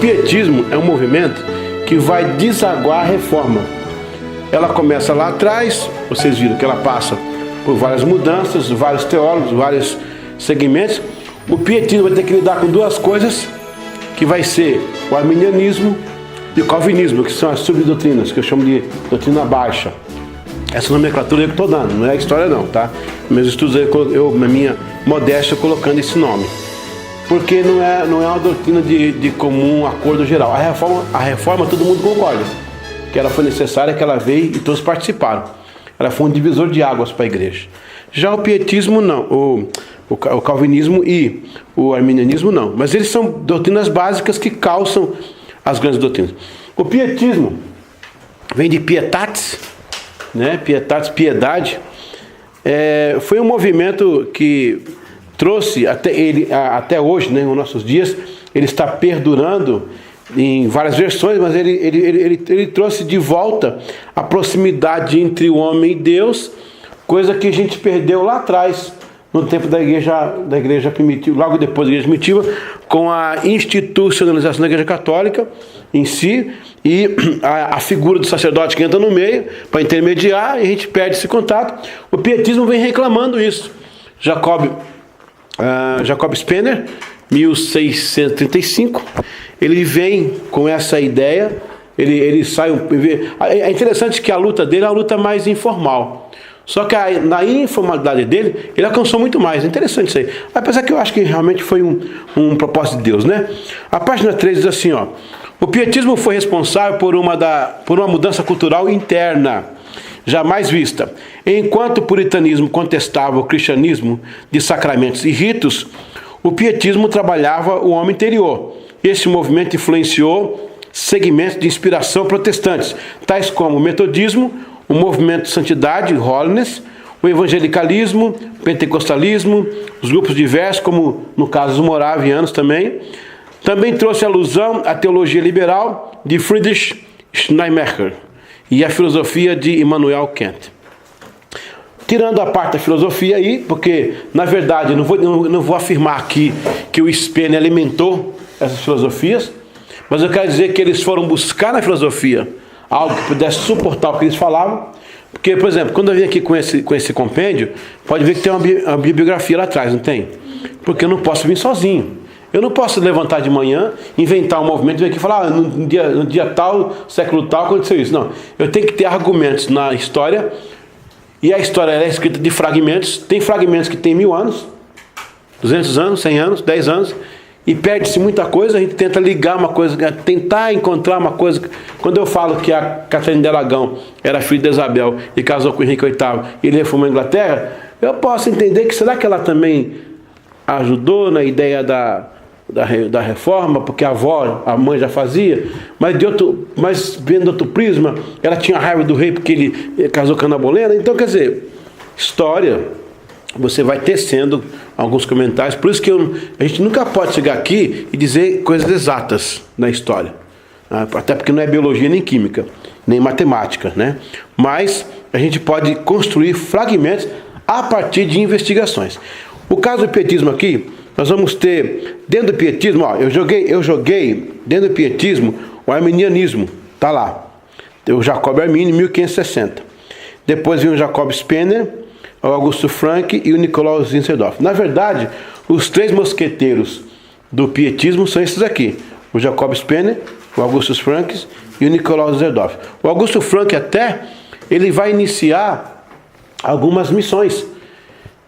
pietismo é um movimento que vai desaguar a reforma. Ela começa lá atrás, vocês viram que ela passa por várias mudanças, vários teólogos, vários segmentos. O pietismo vai ter que lidar com duas coisas, que vai ser o arminianismo e o calvinismo, que são as subdoutrinas, que eu chamo de doutrina baixa. Essa nomenclatura eu estou dando, não é história não, tá? Meus estudos eu na minha modéstia, colocando esse nome. Porque não é uma doutrina de comum acordo geral. A reforma todo mundo concorda, que ela foi necessária, que ela veio e todos participaram. Ela foi um divisor de águas para a igreja. Já o pietismo não, o calvinismo e o arminianismo não. Mas eles são doutrinas básicas que calçam as grandes doutrinas. O pietismo vem de pietatis, né? Pietatis, piedade. Foi um movimento que trouxe até hoje, né, nos nossos dias, ele está perdurando em várias versões, mas ele trouxe de volta a proximidade entre o homem e Deus, coisa que a gente perdeu lá atrás, no tempo da igreja primitiva, logo depois da igreja primitiva, com a institucionalização da igreja católica em si, e a figura do sacerdote que entra no meio para intermediar, e a gente perde esse contato. O pietismo vem reclamando isso. Jacob Spener, 1635, ele vem com essa ideia, ele sai. É interessante que a luta dele é uma luta mais informal. Só que na informalidade dele, ele alcançou muito mais. É interessante isso aí. Apesar que eu acho que realmente foi um propósito de Deus, né? A página 3 diz assim, ó: o pietismo foi responsável por uma mudança cultural interna, jamais vista. Enquanto o puritanismo contestava o cristianismo de sacramentos e ritos, o pietismo trabalhava o homem interior. Esse movimento influenciou segmentos de inspiração protestantes, tais como o metodismo, o movimento de santidade, holiness, o evangelicalismo, o pentecostalismo, os grupos diversos, como no caso os moravianos também. Também trouxe alusão à teologia liberal de Friedrich Schleiermacher e a filosofia de Immanuel Kant. Tirando a parte da filosofia aí, porque na verdade eu não vou afirmar aqui que o Spener alimentou essas filosofias, mas eu quero dizer que eles foram buscar na filosofia algo que pudesse suportar o que eles falavam. Porque, por exemplo, quando eu vim aqui com esse compêndio, pode ver que tem uma bibliografia lá atrás, não tem? Porque eu não posso vir sozinho. Eu não posso levantar de manhã, inventar um movimento e vir aqui e falar, no dia tal, século tal, aconteceu isso. Não, eu tenho que ter argumentos na história, e a história é escrita de fragmentos. Tem fragmentos que tem 1000 anos, 200 anos, 100 anos, 10 anos, e perde-se muita coisa. A gente tenta ligar uma coisa, tentar encontrar uma coisa. Quando eu falo que a Catarina de Aragão era filha de Isabel e casou com Henrique VIII e ele reformou a Inglaterra, eu posso entender que será que ela também ajudou na ideia da reforma, porque a mãe já fazia, mas vendo outro prisma, ela tinha raiva do rei porque ele casou com a Ana Bolena. Então, quer dizer, história, você vai tecendo alguns comentários. Por isso que a gente nunca pode chegar aqui e dizer coisas exatas na história, até porque não é biologia nem química, nem matemática, né? Mas a gente pode construir fragmentos a partir de investigações. O caso do pietismo aqui, nós vamos ter, dentro do pietismo, ó, eu joguei dentro do pietismo o arminianismo, tá lá. O Jacob Armínio, 1560. Depois vem o Jacob Spener, o Augusto Frank e o Nicolaus Zinzendorf. Na verdade, os 3 mosqueteiros do pietismo são esses aqui: o Jacob Spener, o Augusto Frank e o Nicolaus Zinzendorf. O Augusto Frank ele vai iniciar algumas missões.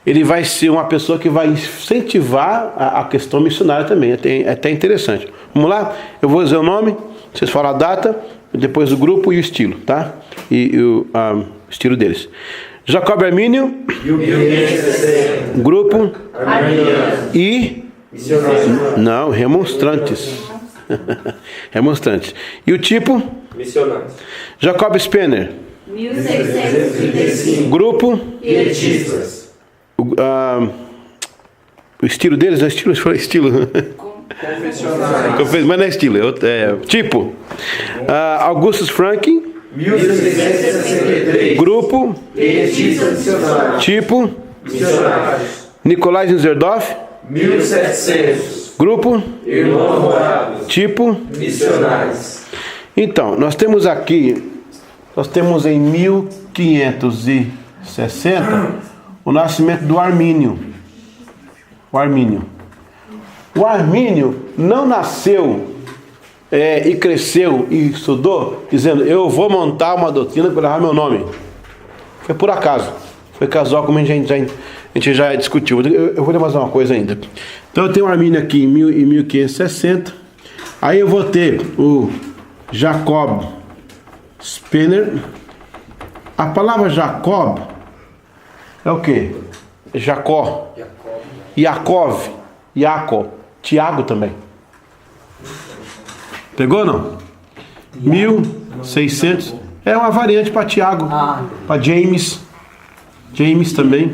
Ele vai ser uma pessoa que vai incentivar a questão missionária também. É até interessante. Vamos lá? Eu vou dizer o nome, vocês falam a data, depois o grupo e o estilo, tá? E o estilo deles. Jacob Armínio, grupo e não, remonstrantes. Remonstrantes. E o tipo? Missionários. Jacob Spener, 1635. Grupo? Pietistas. O estilo deles é estilo, foi estilo. Confessionários. Mas não é estilo, tipo. Augustus Frank, 1663. Grupo? Pietistas missionários. Tipo? Missionários. Nikolai Zinzendorf, 1700. Grupo? Irmãos morados. Tipo? Missionários. Então, nós temos em 1560 o nascimento do Armínio. O Armínio não nasceu e cresceu e estudou dizendo: eu vou montar uma doutrina para levar meu nome. Foi por acaso. Foi casual, como a gente já discutiu. Eu vou ler mais uma coisa ainda. Então eu tenho o Armínio aqui em 1560. Aí eu vou ter o Jacob Spener. A palavra Jacob é o quê? Jacó. Yaakov. Tiago também. Pegou ou não? 1600. É uma variante para Tiago. Para James. James também.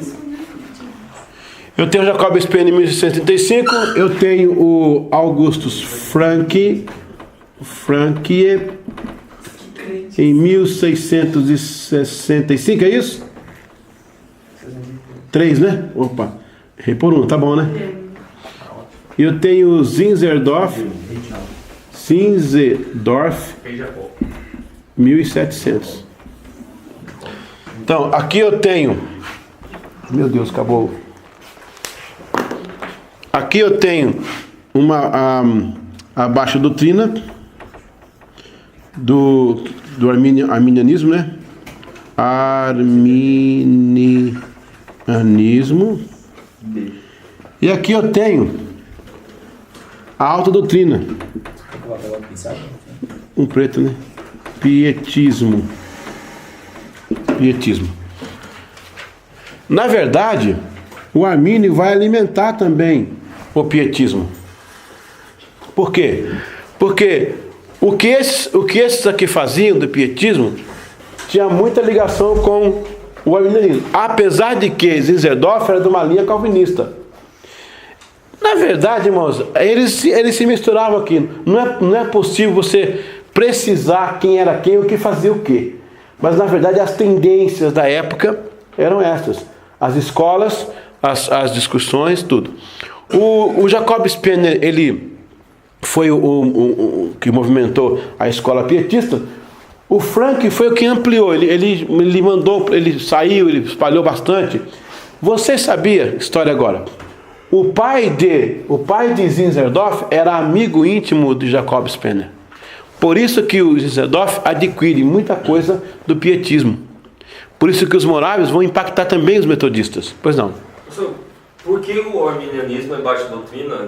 Eu tenho o Jacob Spener em 1635. Eu tenho o Augustus Francke em 1665, é isso? 3, né? Opa, errei por um, tá bom, né? Eu tenho o Zinzendorf, 1700. Então, aqui eu tenho... Meu Deus, acabou. Aqui eu tenho a Baixa Doutrina do arminianismo, né? Arminianismo. E aqui eu tenho a Alta Doutrina. Um preto, né? Pietismo. Na verdade, o Armínio vai alimentar também o pietismo. Por quê? Porque o que esses aqui faziam do pietismo tinha muita ligação com o arminianismo. Apesar de que Zinzendorf era de uma linha calvinista. Na verdade, irmãos, eles se misturavam aqui. Não é possível você precisar quem era quem e o que fazia o quê. Mas, na verdade, as tendências da época eram essas. As escolas, as discussões, tudo. O Jacob Spener, ele foi o que movimentou a escola pietista. O Francke foi o que ampliou. Ele mandou, ele saiu, ele espalhou bastante. Você sabia, história agora, o pai de Zinzendorf era amigo íntimo de Jacob Spener. Por isso que o Zinzendorf adquire muita coisa do pietismo. Por isso que os morávios vão impactar também os metodistas. Pois não. Por que o arminianismo é baixa doutrina,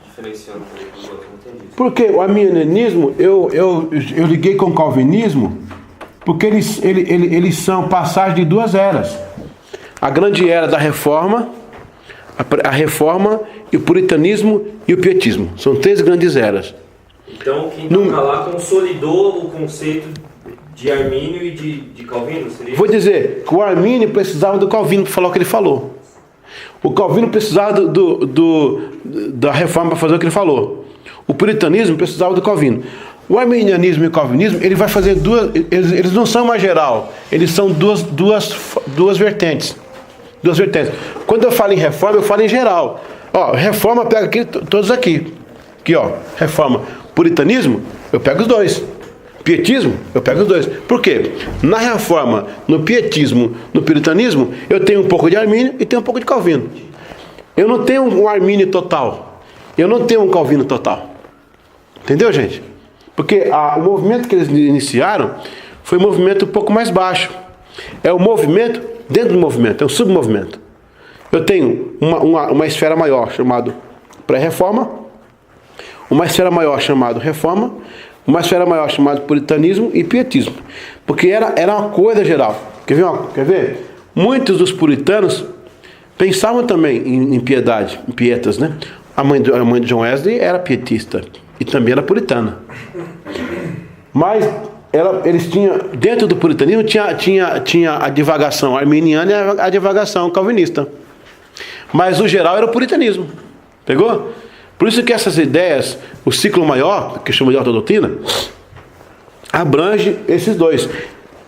diferenciando dos outros? Não entendi. Porque o arminianismo, eu liguei com o calvinismo, porque eles são passagem de duas eras. A grande era da reforma, a reforma e o puritanismo e o pietismo. São três grandes eras. Então, quem está lá consolidou o conceito de Armínio e de Calvino? Seria? Vou dizer que o Armínio precisava do Calvino para falar o que ele falou. O Calvino precisava da reforma para fazer o que ele falou. O puritanismo precisava do Calvino. O arminianismo e o calvinismo, ele vai fazer eles não são mais geral, eles são duas vertentes. Duas vertentes. Quando eu falo em reforma, eu falo em geral. Ó, reforma pega aqui, todos aqui. Aqui, ó, reforma. Puritanismo, eu pego os dois. Pietismo, eu pego os dois. Por quê? Na reforma, no pietismo, no puritanismo, eu tenho um pouco de Armínio e tenho um pouco de Calvino. Eu não tenho um Armínio total. Eu não tenho um Calvino total. Entendeu, gente? Porque o movimento que eles iniciaram foi um movimento um pouco mais baixo. É um movimento dentro do movimento, é um submovimento. Eu tenho uma esfera maior chamada pré-reforma, uma esfera maior chamada reforma, uma esfera maior chamada puritanismo e pietismo. Porque era uma coisa geral. Quer ver? Muitos dos puritanos pensavam também em piedade, em pietas, né? A mãe de John Wesley era pietista e também era puritana. Mas eles tinham, dentro do puritanismo, tinha a divagação arminiana e a divagação calvinista. Mas o geral era o puritanismo. Pegou? Por isso que essas ideias, o ciclo maior, que chama de alta doutrina, abrange esses dois.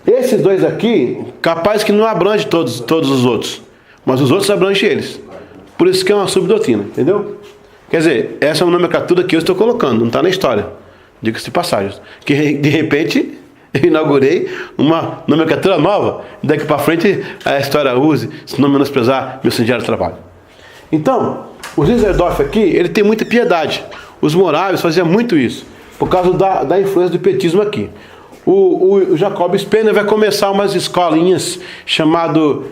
Esses dois aqui, capaz que não abrange todos os outros, mas os outros abrangem eles. Por isso que é uma subdoutrina, entendeu? Quer dizer, essa é uma nomenclatura que eu estou colocando, não está na história. Diga-se de passagem. Que de repente eu inaugurei uma nomenclatura nova. Daqui para frente a história use, se não menosprezar meu singelo trabalho. Então, o Zinzendorf aqui, ele tem muita piedade. Os moráveis faziam muito isso, por causa da influência do pietismo aqui. O Jacob Spener vai começar umas escolinhas chamado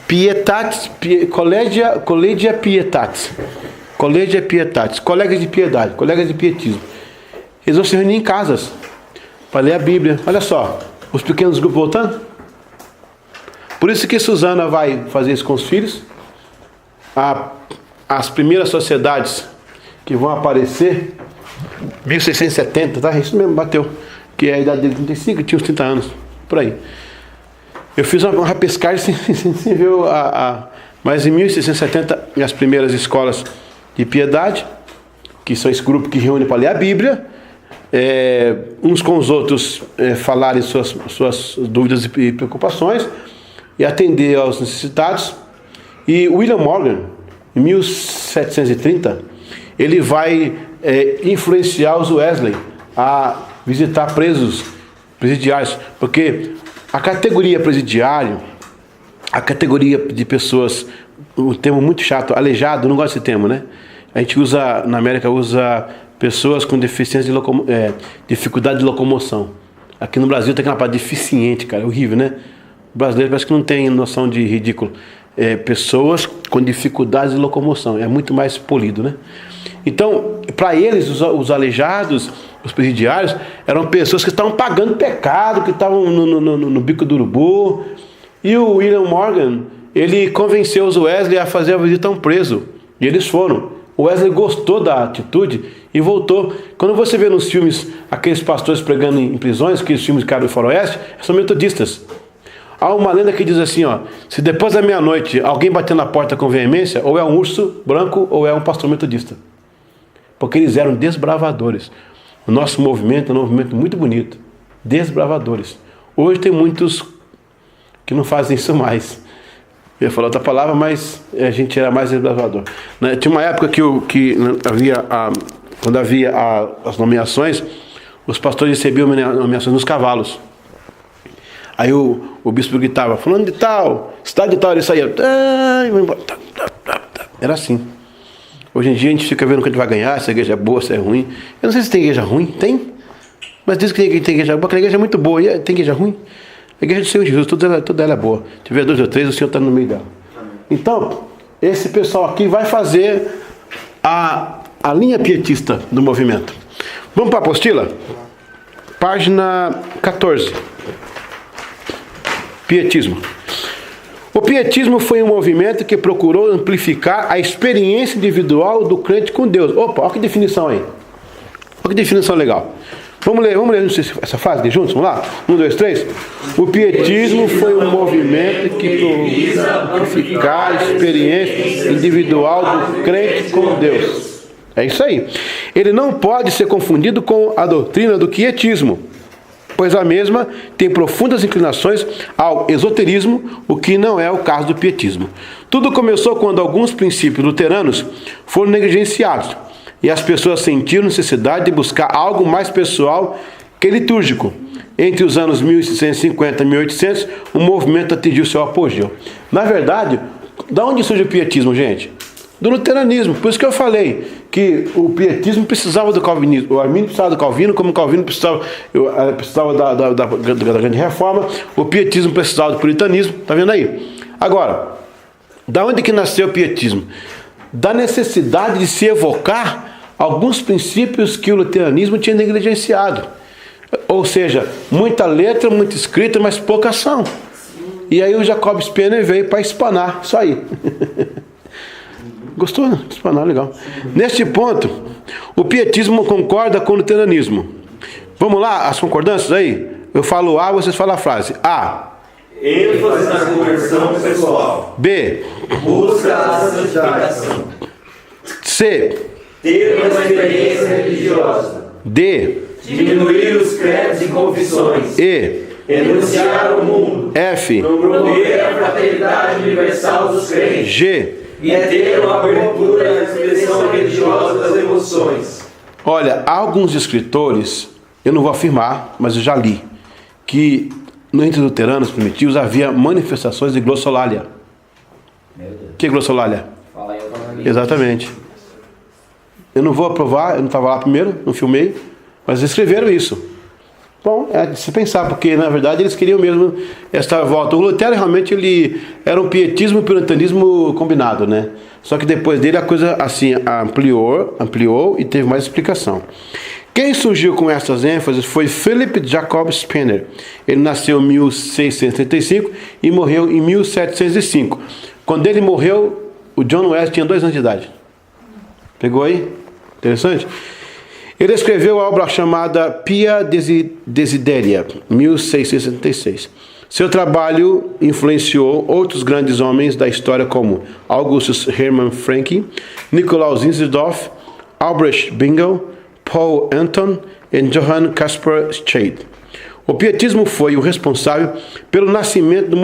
Pietatis, Collegia Pietatis, colegas de piedade, colegas de pietismo. Eles vão se reunir em casas para ler a Bíblia. Olha só, os pequenos grupos voltando. Por isso que Susana vai fazer isso com os filhos. As primeiras sociedades que vão aparecer, 1670, tá? Isso mesmo, bateu. Que é a idade dele, 35, tinha uns 30 anos, por aí. Eu fiz uma pescagem sem ver mas em 1670, as primeiras escolas de piedade, que são esse grupo que reúne para ler a Bíblia, uns com os outros falarem suas dúvidas e preocupações e atender aos necessitados. E William Morgan, em 1730, ele vai influenciar os Wesley a visitar presos presidiários, porque a categoria presidiário, a categoria de pessoas, um termo muito chato, aleijado, não gosto desse termo, né? A gente usa, na América, pessoas com deficiência dificuldade de locomoção. Aqui no Brasil tem aquela palavra deficiente, cara, é horrível, né? O brasileiro parece que não tem noção de ridículo. Pessoas com dificuldade de locomoção, é muito mais polido, né? Então, para eles, os aleijados, os presidiários, eram pessoas que estavam pagando pecado, que estavam no bico do urubu. E o William Morgan, ele convenceu os Wesley a fazer a visita a um preso. E eles foram. O Wesley gostou da atitude e voltou. Quando você vê nos filmes aqueles pastores pregando em prisões, aqueles filmes de cara do faroeste, são metodistas. Há uma lenda que diz assim, ó: se depois da meia-noite alguém bater na porta com veemência, ou é um urso branco ou é um pastor metodista. Porque eles eram desbravadores. O nosso movimento é um movimento muito bonito. Desbravadores. Hoje tem muitos que não fazem isso mais. Eu ia falar outra palavra, mas a gente era mais desbravador. Tinha uma época quando havia as nomeações, os pastores recebiam nomeações nos cavalos. Aí o bispo gritava, fulano de tal, cidade de tal, ele saía. Era assim. Hoje em dia a gente fica vendo o que a gente vai ganhar, se a igreja é boa, se é ruim. Eu não sei se tem igreja ruim, tem. Mas diz que tem igreja boa, porque a igreja é muito boa. E tem igreja ruim? A igreja do Senhor Jesus, toda ela é boa. Se tiver 2 ou 3, o Senhor está no meio dela. Então, esse pessoal aqui vai fazer a linha pietista do movimento. Vamos para a apostila? Página 14. Pietismo. O pietismo foi um movimento que procurou amplificar a experiência individual do crente com Deus. Opa, olha que definição aí. Olha que definição legal. Vamos ler essa frase aqui juntos? Vamos lá? 1, 2, 3. O pietismo foi um movimento que procurou amplificar a experiência individual do crente com Deus. É isso aí. Ele não pode ser confundido com a doutrina do quietismo, pois a mesma tem profundas inclinações ao esoterismo, o que não é o caso do pietismo. Tudo começou quando alguns princípios luteranos foram negligenciados e as pessoas sentiram necessidade de buscar algo mais pessoal que litúrgico. Entre os anos 1650 e 1800, o movimento atingiu seu apogeu. Na verdade, de onde surge o pietismo, gente? Do luteranismo. Por isso que eu falei que o pietismo precisava do calvinismo. O Armínio precisava do Calvino, como o Calvino precisava da grande reforma. O pietismo precisava do puritanismo. Está vendo aí? Agora, da onde que nasceu o pietismo? Da necessidade de se evocar alguns princípios que o luteranismo tinha negligenciado. Ou seja, muita letra, muita escrita, mas pouca ação. E aí o Jacob Spener veio para espanar isso aí. Gostou, né? Espanar, legal. Neste ponto, o pietismo concorda com o luteranismo. Vamos lá, as concordâncias aí? Eu falo A, vocês falam a frase. A. ênfase na conversão pessoal. B. Busca a santificação. C. Ter uma experiência religiosa. D. Diminuir os credos e confissões. E. Renunciar ao mundo. F. Promover a fraternidade universal dos crentes. G. e ter uma abertura à expressão religiosa das emoções. Olha, há alguns escritores, eu não vou afirmar, mas eu já li, que entre luteranos primitivos havia manifestações de glossolalia. O que é glossolalia? Fala aí outra língua. Exatamente. Eu não vou aprovar, eu não estava lá primeiro, não filmei, mas escreveram isso. Bom, é de se pensar, porque na verdade eles queriam mesmo esta volta. O Lutero realmente ele era um pietismo e puritanismo combinado, né? Só que depois dele a coisa assim ampliou e teve mais explicação. Quem surgiu com essas ênfases foi Philip Jacob Spener. Ele nasceu em 1635 e morreu em 1705. Quando ele morreu, o John Wesley tinha 2 anos de idade. Pegou aí? Interessante? Ele escreveu a obra chamada Pia Desideria, 1666. Seu trabalho influenciou outros grandes homens da história como Augustus Hermann Francke, Nikolaus Zinzendorf, Albrecht Bingel, Paul Anton e Johann Caspar Schade. O pietismo foi o responsável pelo nascimento dos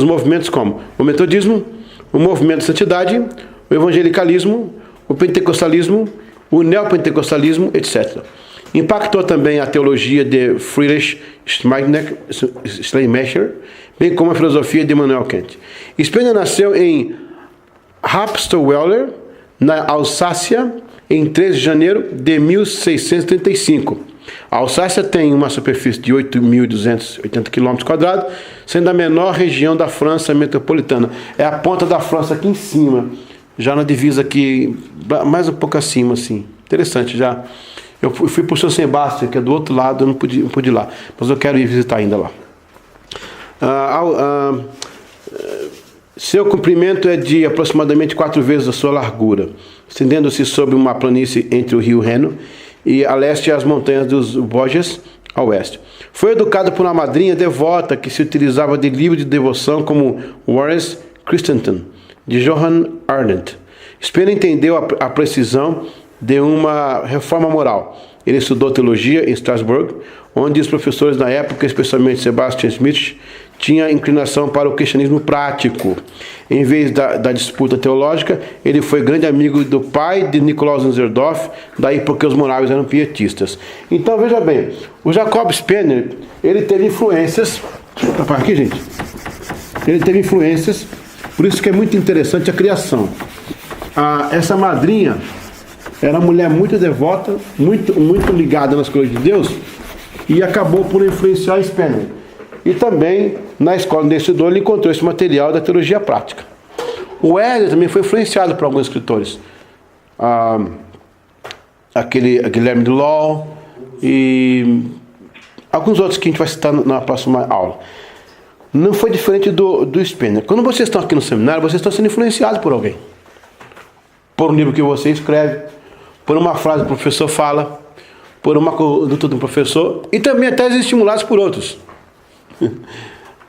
movimentos como o metodismo, o movimento de santidade, o evangelicalismo, o pentecostalismo, o neopentecostalismo, etc. Impactou também a teologia de Friedrich Schleiermacher, bem como a filosofia de Immanuel Kant. Spener nasceu em Rapstoweller, na Alsácia, em 13 de janeiro de 1635. A Alsácia tem uma superfície de 8.280 km², sendo a menor região da França metropolitana. É a ponta da França aqui em cima, já na divisa aqui, mais um pouco acima, assim. Interessante, já. Eu fui para o São Sebastião, que é do outro lado, eu não pude ir lá, mas eu quero ir visitar ainda lá. Seu comprimento é de aproximadamente 4 vezes a sua largura, estendendo-se sobre uma planície entre o rio Reno e a leste as montanhas dos Vosges, a oeste. Foi educado por uma madrinha devota que se utilizava de livro de devoção como Horace Christensen, de Johann Arndt. Spener entendeu a precisão de uma reforma moral. Ele estudou teologia em Strasbourg, onde os professores da época, especialmente Sebastian Smith, tinham inclinação para o cristianismo prático. Em vez da disputa teológica, ele foi grande amigo do pai de Nikolaus Zinzendorf, daí porque os moráveis eram pietistas. Então, veja bem, o Jacob Spener, ele teve influências... Deixa eu tapar aqui, gente. Ele teve influências, por isso que é muito interessante a criação. Essa madrinha era uma mulher muito devota, muito ligada nas coisas de Deus, e acabou por influenciar Spener. E também, na escola onde ele estudou, ele encontrou esse material da teologia prática. O Wesley também foi influenciado por alguns escritores. Guilherme de Law e alguns outros que a gente vai citar na próxima aula. Não foi diferente do Spener. Quando vocês estão aqui no seminário, vocês estão sendo influenciados por alguém. Por um livro que você escreve, por uma frase que o professor fala, por uma conduta do professor, e também até estimulados por outros.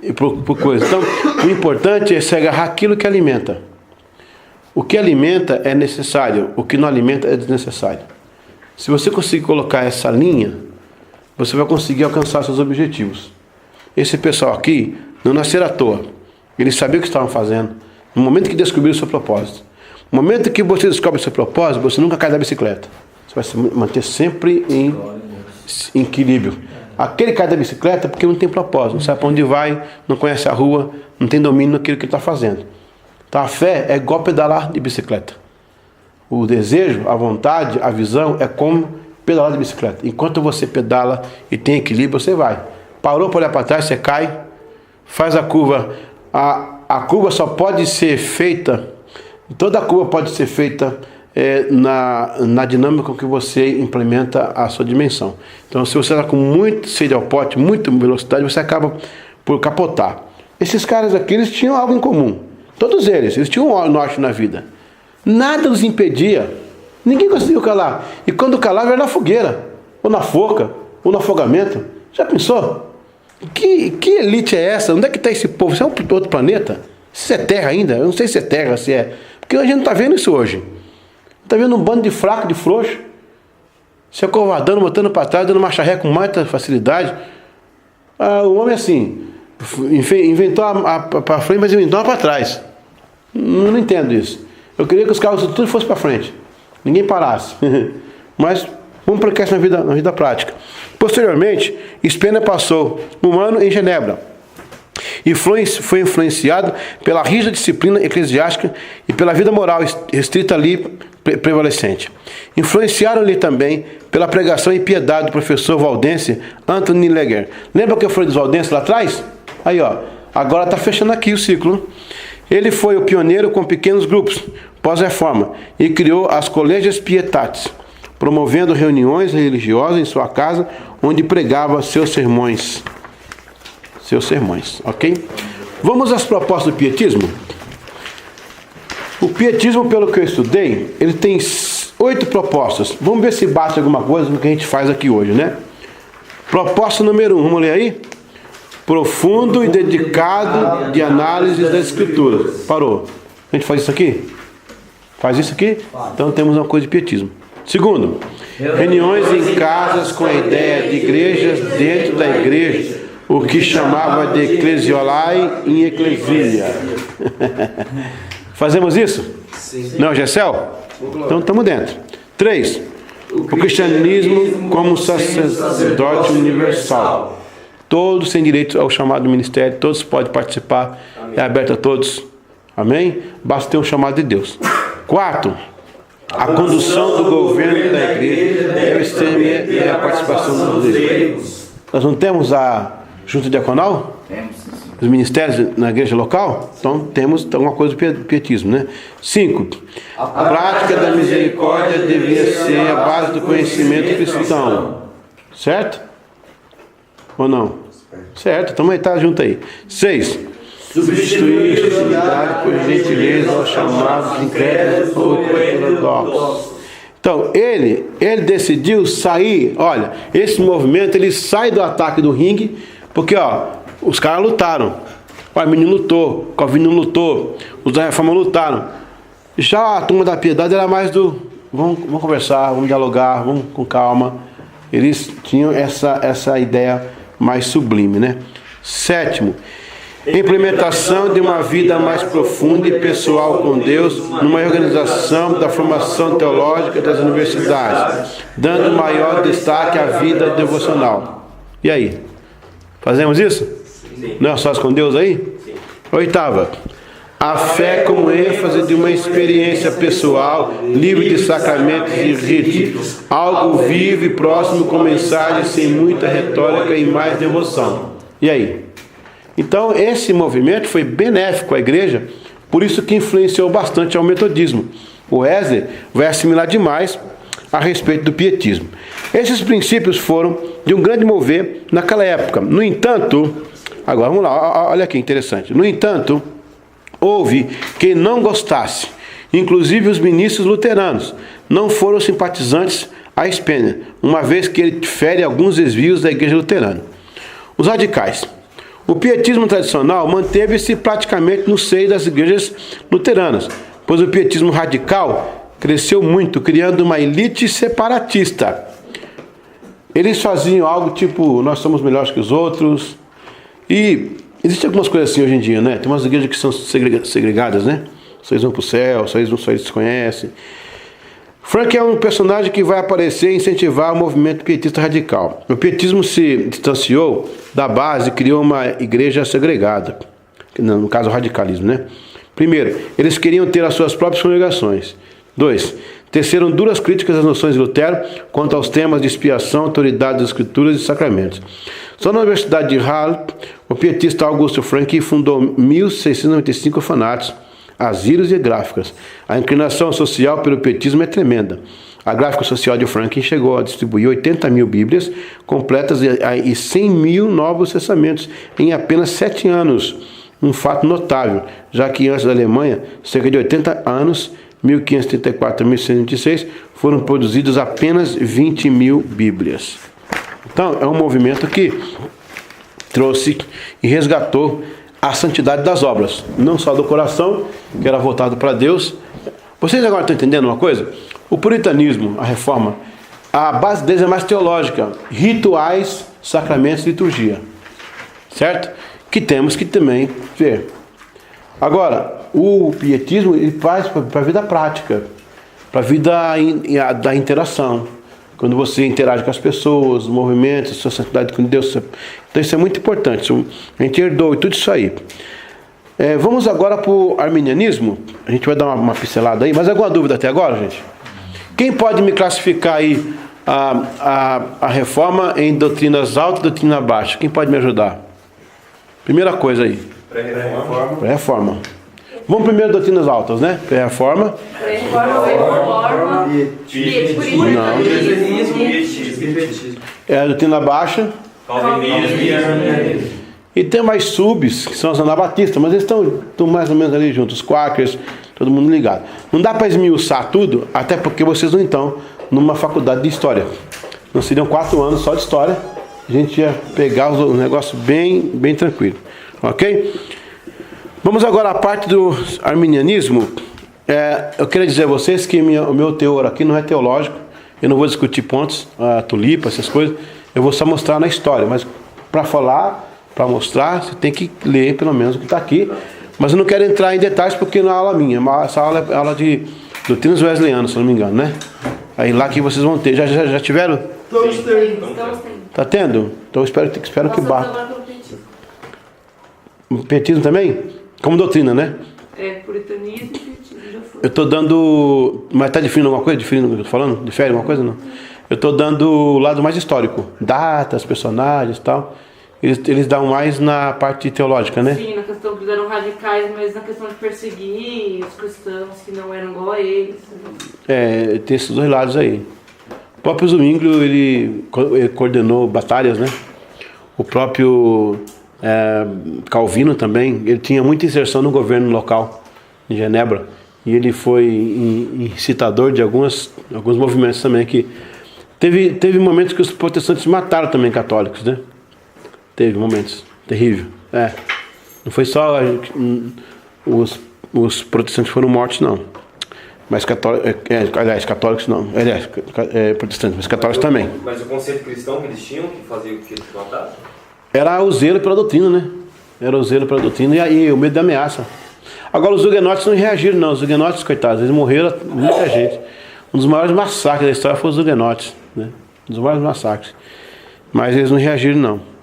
E por coisas. Então, o importante é se agarrar aquilo que alimenta. O que alimenta é necessário, o que não alimenta é desnecessário. Se você conseguir colocar essa linha, você vai conseguir alcançar seus objetivos. Esse pessoal aqui não nasceram à toa. Eles sabiam o que estavam fazendo no momento que descobriram o seu propósito. No momento que você descobre o seu propósito, você nunca cai da bicicleta. Você vai se manter sempre em equilíbrio. Aquele que cai da bicicleta porque não tem propósito, não sabe para onde vai, não conhece a rua, não tem domínio naquilo que ele está fazendo. Então a fé é igual pedalar de bicicleta. O desejo, a vontade, a visão é como pedalar de bicicleta. Enquanto você pedala e tem equilíbrio, você vai. Parou para olhar para trás, você cai, faz a curva. A curva só pode ser feita, toda a curva pode ser feita na dinâmica que você implementa a sua dimensão. Então, se você está com muito sede ao pote, muita velocidade, você acaba por capotar. Esses caras aqui, eles tinham algo em comum. Todos eles tinham um norte na vida. Nada os impedia. Ninguém conseguiu calar. E quando calava era na fogueira, ou na forca, ou no afogamento. Já pensou? Que elite é essa? Onde é que está esse povo? Isso é um outro planeta? Isso é terra ainda? Eu não sei se é terra, se é... Porque a gente não está vendo isso hoje. Está vendo um bando de fraco, de frouxo, se acovardando, botando para trás, dando marcha ré com muita facilidade. O homem assim, inventou para frente, mas inventou para trás. Não entendo isso. Eu queria que os carros tudo fosse para frente. Ninguém parasse. Mas vamos aplicar isso na vida prática. Posteriormente, Spener passou um ano em Genebra e foi influenciado pela rígida disciplina eclesiástica e pela vida moral restrita ali prevalecente. Influenciaram-lhe também pela pregação e piedade do professor valdense Anthony Leger. Lembra que eu falei dos valdenses lá atrás? Aí, ó, agora está fechando aqui o ciclo. Ele foi o pioneiro com pequenos grupos pós-reforma e criou as Colleges Pietatis, promovendo reuniões religiosas em sua casa, onde pregava seus sermões, ok? Vamos às propostas do pietismo? O pietismo, pelo que eu estudei, ele tem 8 propostas. Vamos ver se bate alguma coisa no que a gente faz aqui hoje, né? Proposta número 1, vamos ler aí? Profundo e dedicado de análise das escrituras. Parou. A gente faz isso aqui? Faz isso aqui? Então temos uma coisa de pietismo. Segundo, reuniões em casas com a ideia de igrejas dentro da igreja, o que chamava de eclesiolai em eclesia. Fazemos isso? Sim. Não, Gessel? Então estamos dentro. 3. O cristianismo como sacerdote universal. Todos têm direito ao chamado ministério, todos podem participar, é aberto a todos. Amém? Basta ter um chamado de Deus. 4. A condução do governo da igreja deve ter a participação dos leigos. Nós não temos a junta diaconal? Temos. Os ministérios na igreja local? Então temos alguma coisa do pietismo, né? 5. A prática da misericórdia devia ser a base do conhecimento cristão. Certo? Ou não? Certo, então está junto aí. 6. Substituir hostilidade por gentileza aos chamados incrédulos ou heterodoxos. Então, ele decidiu sair. Olha, esse movimento, ele sai do ataque do ringue, porque, ó, os caras lutaram. O Arminio lutou, o Calvino lutou, os da Reforma lutaram. Já a turma da piedade era mais do vamos conversar, vamos dialogar, vamos com calma. Eles tinham essa ideia mais sublime, né? 7. Implementação de uma vida mais profunda e pessoal com Deus numa organização da formação teológica das universidades, dando maior destaque à vida devocional. E aí? Fazemos isso? Sim. Não é só com Deus aí? Sim. 8. A fé como ênfase de uma experiência pessoal, livre de sacramentos e ritos, algo vivo e próximo com mensagens sem muita retórica e mais devoção. E aí? Então esse movimento foi benéfico à igreja, por isso que influenciou bastante ao metodismo. O Wesley vai assimilar demais a respeito do pietismo. Esses princípios foram de um grande mover naquela época. No entanto, agora vamos lá, olha que interessante. No entanto, houve quem não gostasse, inclusive os ministros luteranos, não foram simpatizantes a Spener, uma vez que ele fere alguns desvios da igreja luterana. Os radicais. O pietismo tradicional manteve-se praticamente no seio das igrejas luteranas, pois o pietismo radical cresceu muito, criando uma elite separatista. Eles faziam algo tipo, nós somos melhores que os outros. E existem algumas coisas assim hoje em dia, né? Tem umas igrejas que são segregadas, né? Só eles vão para o céu, só eles se conhecem. Frank é um personagem que vai aparecer e incentivar o movimento pietista radical. O pietismo se distanciou da base e criou uma igreja segregada. No caso, o radicalismo, né? Primeiro, eles queriam ter as suas próprias congregações. 2. Teceram duras críticas às noções de Lutero quanto aos temas de expiação, autoridade das escrituras e sacramentos. Só na Universidade de Halle, o pietista Augusto Frank fundou 1.695 orfanatos, asilos e gráficas. A inclinação social pelo pietismo é tremenda. A gráfica social de Frank chegou a distribuir 80 mil bíblias completas e 100 mil novos testamentos em apenas 7 anos. Um fato notável, já que antes da Alemanha, cerca de 80 anos, 1534 a 1126, foram produzidas apenas 20 mil bíblias. Então, é um movimento que trouxe e resgatou a santidade das obras, não só do coração, que era voltado para Deus. Vocês agora estão entendendo uma coisa? O puritanismo, a reforma, a base deles é mais teológica, rituais, sacramentos, liturgia, certo? Que temos que também ver. Agora, o pietismo ele faz para a vida prática, para a vida da interação. Quando você interage com as pessoas, os movimentos, a sua santidade com Deus. Então isso é muito importante. A gente herdou e tudo isso aí. Vamos agora para o arminianismo. A gente vai dar uma pincelada aí. Mas alguma dúvida até agora, gente? Quem pode me classificar aí a reforma em doutrinas altas e doutrina baixa? Quem pode me ajudar? Primeira coisa aí. Pré-reforma. Vamos primeiro doutrinas altas, né? Pré-reforma. Reforma. Pietismo. A doutrina baixa. Calvinismo e arminianismo. E tem mais subs, que são os anabatistas, mas eles estão mais ou menos ali juntos, os quakers, todo mundo ligado. Não dá para esmiuçar tudo, até porque vocês não estão numa faculdade de história. Não seriam 4 anos só de história, a gente ia pegar o negócio bem tranquilo. Ok? Vamos agora à parte do arminianismo. Eu queria dizer a vocês que o meu teor aqui não é teológico, eu não vou discutir pontos, tulipa, essas coisas, eu vou só mostrar na história, mas para falar... Para mostrar, você tem que ler pelo menos o que está aqui. Mas eu não quero entrar em detalhes porque não é aula minha. Essa aula é aula de doutrinas wesleyanas, se não me engano, né? Aí lá que vocês vão ter. Já tiveram? Estamos tendo. Tá tendo? Então espero que bata. Pietismo também? Como doutrina, né? Puritanismo e pietismo. Já foi. Eu estou dando... Mas está diferindo alguma coisa? Diferindo o que eu estou falando? Difere alguma coisa? Não. Eu estou dando o lado mais histórico. Datas, personagens e tal. Eles dão mais na parte teológica, né? Sim, na questão que eram radicais, mas na questão de perseguir os cristãos que não eram igual a eles. Tem esses dois lados aí. O próprio Zwinglio, ele coordenou batalhas, né? O próprio Calvino também, ele tinha muita inserção no governo local, em Genebra. E ele foi incitador de alguns movimentos também. Que teve momentos que os protestantes mataram também católicos, né? Teve momentos. Terrível. Não foi só os protestantes foram mortos, não. Mas católicos não. Protestantes, mas católicos também. Mas o conceito cristão que eles tinham, que fazia o que eles mataram? Era o zelo pela doutrina, né? Era o zelo pela doutrina e aí o medo da ameaça. Agora os huguenotes não reagiram, não. Os huguenotes, coitados, eles morreram muita gente. Um dos maiores massacres da história foi os huguenotes, né? Um dos maiores massacres. Mas eles não reagiram, não.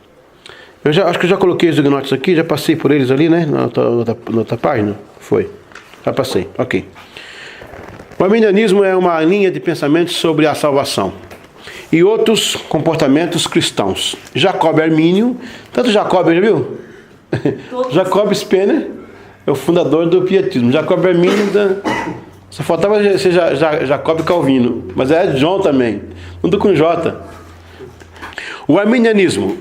Acho que eu já coloquei os huguenotes aqui, já passei por eles ali, né? Na outra página. Foi. Já passei. Ok. O arminianismo é uma linha de pensamento sobre a salvação e outros comportamentos cristãos. Jacob Armínio, tanto Jacob, já viu? Jacob Spener é o fundador do pietismo. Jacob Armínio, só faltava ser Jacob Calvino, mas é John também, tudo com J. O arminianismo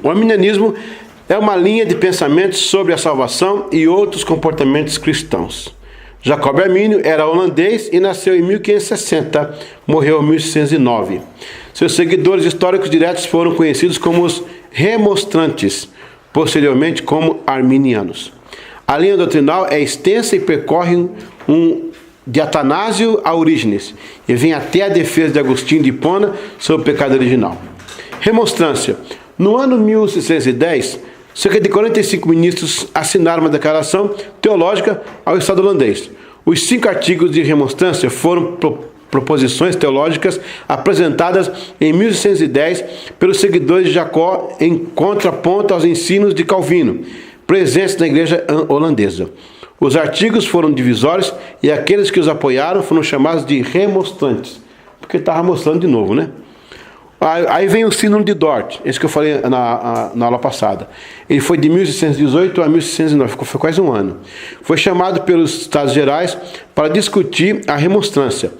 é uma linha de pensamento sobre a salvação e outros comportamentos cristãos. Jacob Armínio era holandês e nasceu em 1560, morreu em 1609. Seus seguidores históricos diretos foram conhecidos como os remonstrantes, posteriormente como arminianos. A linha doutrinal é extensa e percorre de Atanásio a Orígenes e vem até a defesa de Agostinho de Hipona sobre o pecado original. Remonstrância. No ano 1610, cerca de 45 ministros assinaram uma declaração teológica ao Estado holandês. Os 5 artigos de remonstrância foram proposições teológicas apresentadas em 1610 pelos seguidores de Jacó em contraponto aos ensinos de Calvino, presentes na igreja holandesa. Os artigos foram divisórios e aqueles que os apoiaram foram chamados de remonstrantes, porque estava mostrando de novo, né? Aí vem o Sínodo de Dort, esse que eu falei na aula passada. Ele foi de 1618 a 1609, foi quase um ano. Foi chamado pelos Estados Gerais para discutir a remonstrância,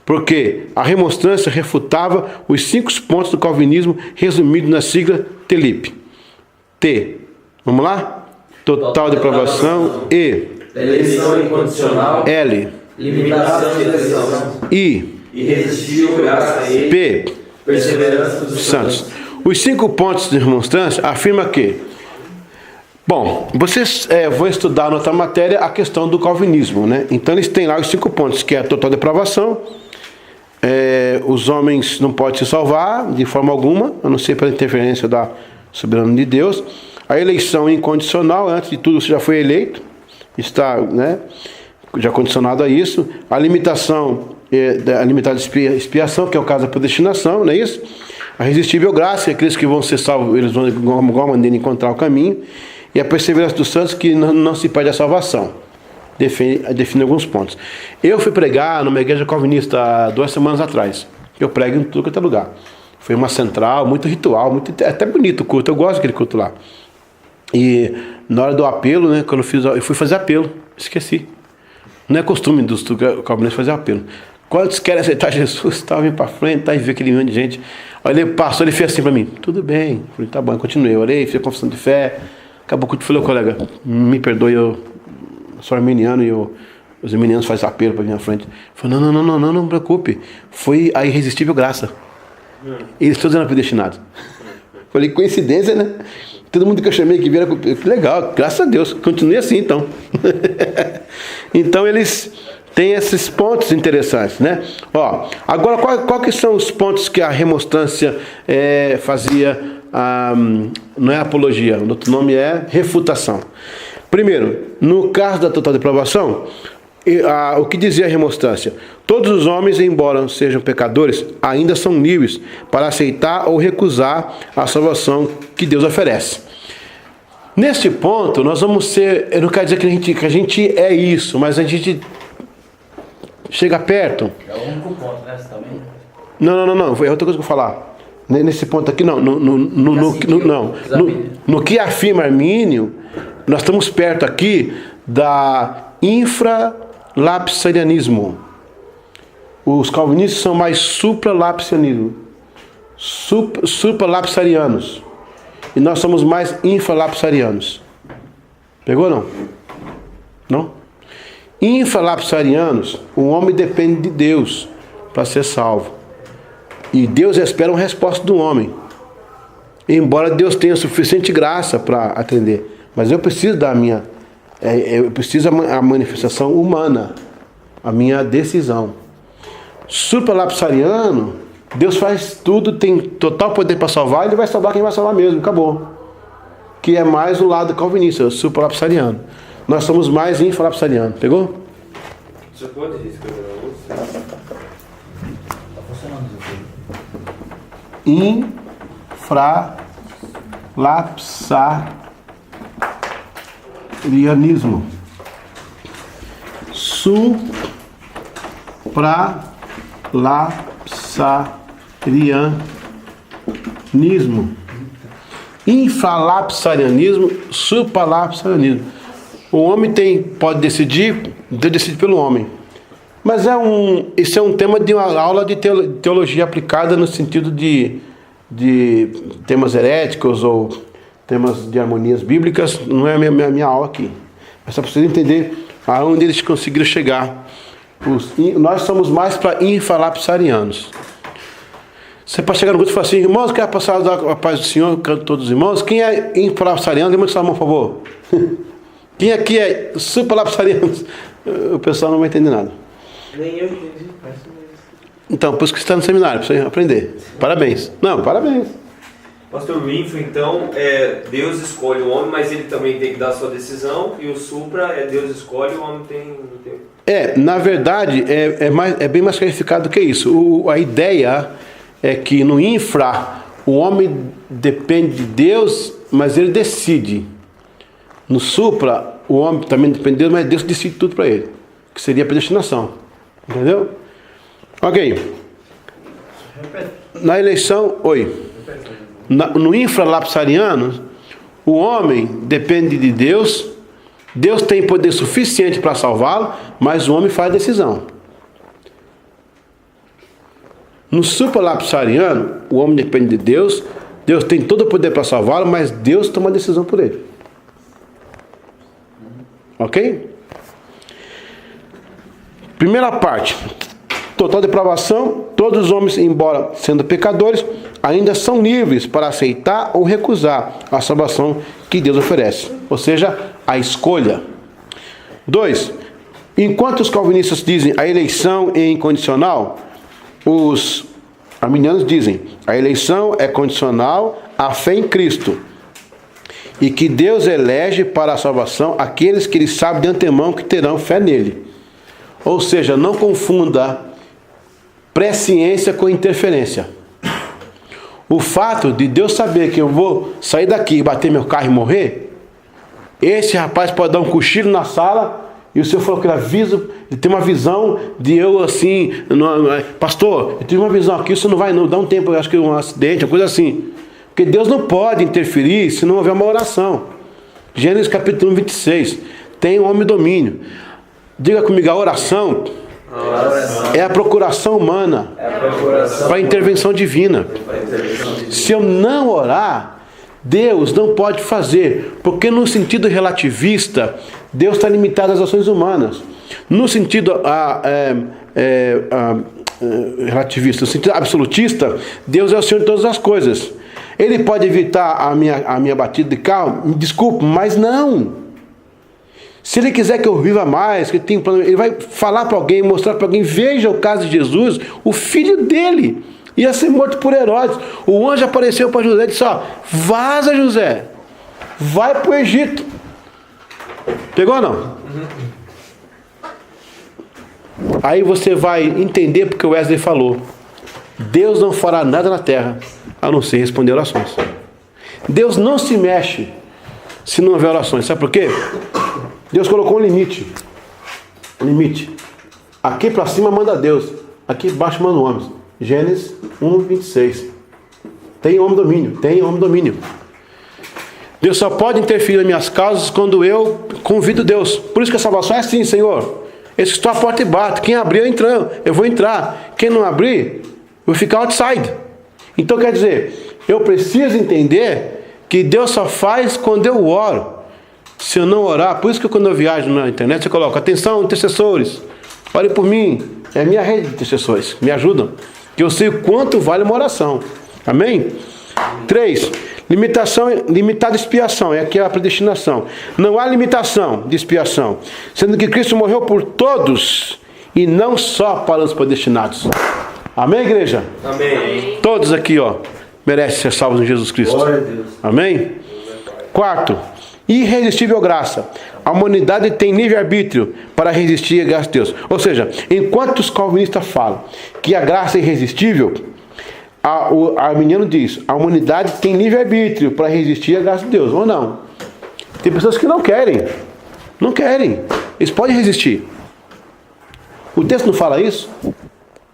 porque a remonstrância refutava os 5 pontos do calvinismo resumidos na sigla TELIP. T, vamos lá? Total depravação. E, eleição incondicional. L, limitação de eleição. I, irresistível graça a ele. P, perseverança dos santos. Os 5 pontos de remonstrância afirma que, bom, vocês vão estudar na outra matéria a questão do calvinismo, né? Então eles têm lá os 5 pontos, que é a total depravação, os homens não podem se salvar de forma alguma, a não ser pela interferência da soberania de Deus, a eleição incondicional, antes de tudo você já foi eleito, está, né, já condicionado a isso. A limitação, a limitada expiação, que é o caso da predestinação, não é isso? A irresistível graça, aqueles que vão ser salvos, eles vão de alguma maneira encontrar o caminho. E a perseverança dos santos, que não se perde a salvação. Define alguns pontos. Eu fui pregar numa igreja calvinista há 2 semanas atrás. Eu prego em tudo quanto é lugar. Foi uma central, muito ritual, até bonito o culto. Eu gosto daquele culto lá. E na hora do apelo, né, quando eu fui fazer apelo, esqueci. Não é costume dos calvinistas fazer apelo. Quantos querem aceitar Jesus? Tá, vem para frente, tá, e vê aquele monte de gente. Aí ele passou, ele fez assim para mim. Tudo bem. Eu falei, tá bom, eu continuei. Eu orei, fiz a confissão de fé. Acabou que eu falei, colega, me perdoe, eu sou arminiano e os arminianos fazem apelo para vir à frente. Eu falei, não me preocupe. Foi a irresistível graça. Eles todos eram predestinados. Falei, coincidência, né? Todo mundo que eu chamei que vieram, que legal, graças a Deus, continue assim então. Então eles têm esses pontos interessantes, né? Ó, agora, qual que são os pontos que a remonstrância fazia? Não é apologia, o outro nome é refutação. Primeiro, no caso da total depravação, o que dizia a remonstrância? Todos os homens, embora sejam pecadores, ainda são livres para aceitar ou recusar a salvação que Deus oferece. Neste ponto, nós vamos ser, eu não quero dizer que a gente é isso, mas a gente chega perto. É o único ponto, né? Você também? Não, foi outra coisa que eu vou falar. Nesse ponto aqui, não. No que afirma Armínio, nós estamos perto aqui da infralapsarianismo. Os calvinistas são mais supralapsarianismo. Supralapsarianos. E nós somos mais infralapsarianos. Pegou ou não? Não? Infralapsarianos, o homem depende de Deus para ser salvo. E Deus espera uma resposta do homem. Embora Deus tenha suficiente graça para atender. Mas eu preciso da minha... eu preciso a manifestação humana. A minha decisão. Supralapsariano, Deus faz tudo, tem total poder para salvar. Ele vai salvar quem vai salvar mesmo. Acabou. Que é mais o lado calvinista, supralapsariano. Nós somos mais infralapsariano. Pegou? Você pode escrever na luz? Tá funcionando isso aqui. Infralapsarianismo. Supralapsarianismo. Infralapsarianismo, supralapsarianismo. O homem pode decidir, Deus decide pelo homem. Mas isso é um tema de uma aula de teologia aplicada no sentido de temas heréticos ou temas de harmonias bíblicas. Não é a minha aula aqui. Mas só para vocês entenderem aonde eles conseguiram chegar. Nós somos mais para infralapsarianos. Você pode chegar no grupo e falar assim, irmãos, quer passar a paz do Senhor, canto todos os irmãos? Quem é infralapsariano? Lembra de sua mão, por favor. Quem aqui é supralapsariano? O pessoal não vai entender nada. Nem eu entendi. Então, por isso que você está no seminário, para você aprender. Parabéns. Não, parabéns. Pastor, o infra, então, Deus escolhe o homem, mas ele também tem que dar a sua decisão. E o supra Deus escolhe, o homem tem... Na verdade, é bem mais clarificado do que isso. A ideia é que no infra, o homem depende de Deus, mas ele decide. No supra, o homem também depende de Deus, mas Deus decide tudo para ele. Que seria a predestinação. Entendeu? Ok. Na eleição... No infralapsariano, o homem depende de Deus. Deus tem poder suficiente para salvá-lo, mas o homem faz a decisão. No supralapsariano, o homem depende de Deus. Deus tem todo o poder para salvá-lo, mas Deus toma a decisão por ele. Ok? Primeira parte. Total depravação. Todos os homens, embora sendo pecadores, ainda são livres para aceitar ou recusar a salvação que Deus oferece. Ou seja, a escolha. 2. Enquanto os calvinistas dizem a eleição é incondicional, os arminianos dizem a eleição é condicional à fé em Cristo. E que Deus elege para a salvação aqueles que Ele sabe de antemão que terão fé nele. Ou seja, não confunda presciência com interferência. O fato de Deus saber que eu vou sair daqui e bater meu carro e morrer, esse rapaz pode dar um cochilo na sala e o senhor falou que ele tem uma visão de eu assim, pastor, eu tive uma visão aqui, isso não vai não, dá um tempo, eu acho que um acidente, uma coisa assim. Porque Deus não pode interferir se não houver uma oração. Gênesis capítulo 26, tem um homem domínio. Diga comigo, a oração é a procuração humana para a intervenção divina. Se eu não orar, Deus não pode fazer, porque no sentido relativista, Deus está limitado às ações humanas. No sentido relativista, no sentido absolutista, Deus é o Senhor de todas as coisas. Ele pode evitar a minha batida de carro, me desculpe, mas não. Se Ele quiser que eu viva mais, que tem um plano, Ele vai falar para alguém, mostrar para alguém, veja o caso de Jesus, o filho dele ia ser morto por Herodes. O anjo apareceu para José e disse, ó, vaza José, vai para o Egito. Pegou ou não? Aí você vai entender porque o Wesley falou, Deus não fará nada na terra a não ser responder orações. Deus não se mexe se não houver orações. Sabe por quê? Deus colocou um limite. Um limite. Aqui para cima manda Deus, aqui embaixo manda homens. Gênesis 1:26. Tem homem domínio, tem homem domínio. Deus só pode interferir nas minhas causas quando eu convido Deus. Por isso que a salvação é assim, Senhor. Eu estou à porta e bato. Quem abrir eu vou entrar. Quem não abrir, eu vou ficar outside. Então quer dizer, eu preciso entender que Deus só faz quando eu oro. Se eu não orar, por isso que quando eu viajo na internet, eu coloco, atenção, intercessores, ore por mim, é a minha rede de intercessores, me ajudam, que eu sei o quanto vale uma oração. Amém? 3. Limitada expiação, é aqui a predestinação. Não há limitação de expiação, sendo que Cristo morreu por todos e não só para os predestinados. Amém, igreja? Amém. Todos aqui, ó, merecem ser salvos em Jesus Cristo. Glória a Deus. Amém? 4. Irresistível graça. A humanidade tem livre-arbítrio para resistir à graça de Deus. Ou seja, enquanto os calvinistas falam que a graça é irresistível, o arminiano diz, a humanidade tem livre-arbítrio para resistir à graça de Deus, ou não? Tem pessoas que não querem. Não querem. Eles podem resistir. O texto não fala isso?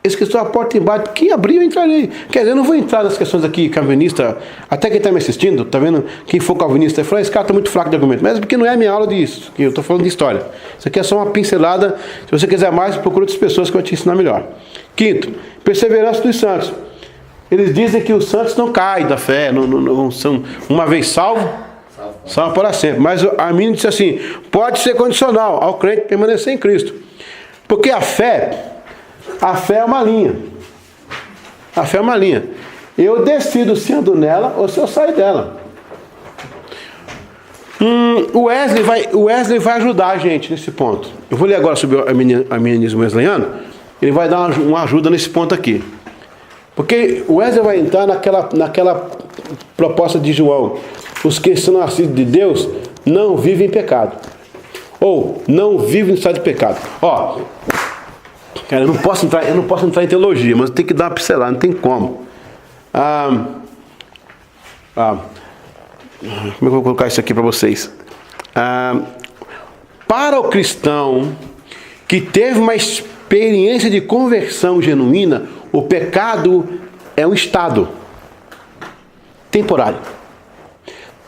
Eles que estão à porta embaixo, quem abrir eu entrarei. Quer dizer, eu não vou entrar nas questões aqui calvinista, até quem está me assistindo, está vendo? Quem for calvinista, fala, esse cara está muito fraco de argumento. Mas é porque não é a minha aula disso, que eu estou falando de história. Isso aqui é só uma pincelada. Se você quiser mais, procura outras pessoas que vão te ensinar melhor. 5. Perseverança dos santos. Eles dizem que os santos não caem da fé, não são uma vez salvo, salvo para sempre. Mas a Arminio disse assim, pode ser condicional ao crente permanecer em Cristo. Porque a fé é uma linha. A fé é uma linha. Eu decido se ando nela ou se eu saio dela. O Wesley vai ajudar a gente nesse ponto. Eu vou ler agora sobre o arminianismo wesleyano. Ele vai dar uma ajuda nesse ponto aqui. Porque o Wesley vai entrar naquela proposta de João. Os que são nascidos de Deus não vivem em pecado. Ou não vivem no estado de pecado. Ó, cara, eu não posso entrar em teologia, mas eu tenho que dar uma pincelada, não tem como. Como é que eu vou colocar isso aqui para vocês? Para o cristão que teve uma experiência de conversão genuína, o pecado é um estado temporário.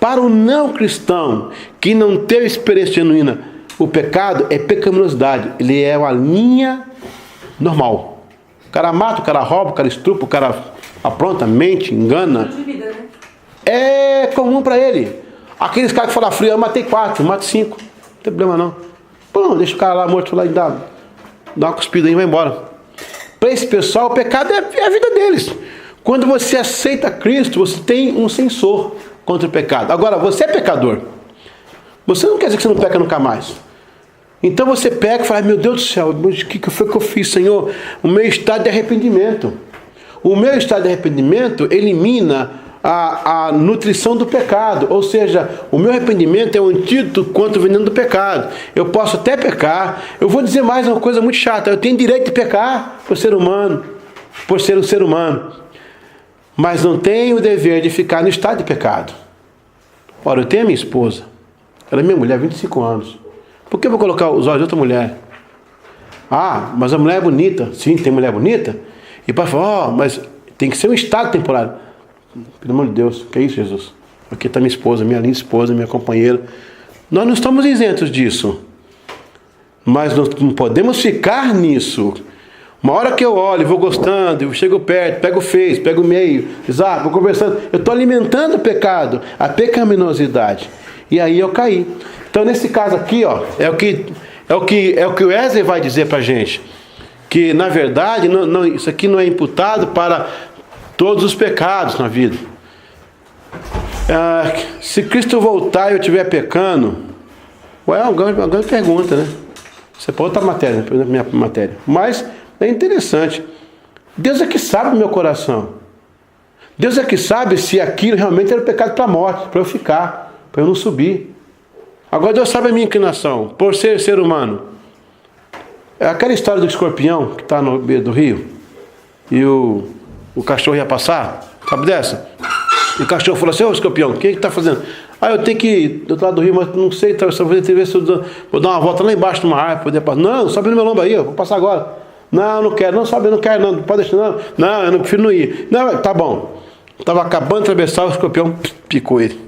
Para o não cristão que não teve experiência genuína, o pecado é pecaminosidade. Ele é uma linha normal. O cara mata, o cara rouba, o cara estrupa, o cara apronta, mente, engana. É comum para ele. Aqueles caras que falam frio, eu matei 4, mato 5. Não tem problema não. Pô, não, deixa o cara lá morto lá e dá uma cuspida aí e vai embora. Para esse pessoal, o pecado é a vida deles. Quando você aceita Cristo, você tem um sensor contra o pecado. Agora, você é pecador. Você não quer dizer que você não peca nunca mais. Então você pega e fala, meu Deus do céu, o que foi que eu fiz, Senhor? O meu estado de arrependimento. O meu estado de arrependimento elimina a nutrição do pecado, ou seja, o meu arrependimento é um antídoto contra o veneno do pecado. Eu posso até pecar, eu vou dizer mais uma coisa muito chata, eu tenho direito de pecar por ser humano, por ser um ser humano, mas não tenho o dever de ficar no estado de pecado. Ora, eu tenho a minha esposa, ela é minha mulher há 25 anos, por que eu vou colocar os olhos de outra mulher? Ah, mas a mulher é bonita. Sim, tem mulher bonita. E o pai fala, mas tem que ser um estado temporário. Pelo amor de Deus, que é isso, Jesus? Aqui está minha esposa, minha linda esposa, minha companheira. Nós não estamos isentos disso. Mas não podemos ficar nisso. Uma hora que eu olho, vou gostando, eu chego perto, pego o Face, pego o meio, vou conversando, eu estou alimentando o pecado, a pecaminosidade. E aí eu caí. Então nesse caso aqui, ó, é o que o Wesley vai dizer para a gente. Que na verdade, isso aqui não é imputado para todos os pecados na vida. Se Cristo voltar e eu estiver pecando, agora pergunta, né? Você pode outra matéria, minha matéria. Mas é interessante. Deus é que sabe o meu coração. Deus é que sabe se aquilo realmente era pecado para a morte, para eu ficar, para eu não subir. Agora Deus sabe a minha inclinação, por ser humano. É aquela história do escorpião que está no meio do rio e o cachorro ia passar, sabe dessa? E o cachorro falou assim, ô escorpião, o que está fazendo? Eu tenho que ir do outro lado do rio, mas não sei, só vou dar uma volta lá embaixo de uma árvore para poder passar. Não, sobe no meu lombo aí, eu vou passar agora. Não, não quero, não sobe, não quero, não pode deixar, não. Não, eu não prefiro não ir. Não, tá bom. Estava acabando de atravessar, o escorpião picou ele.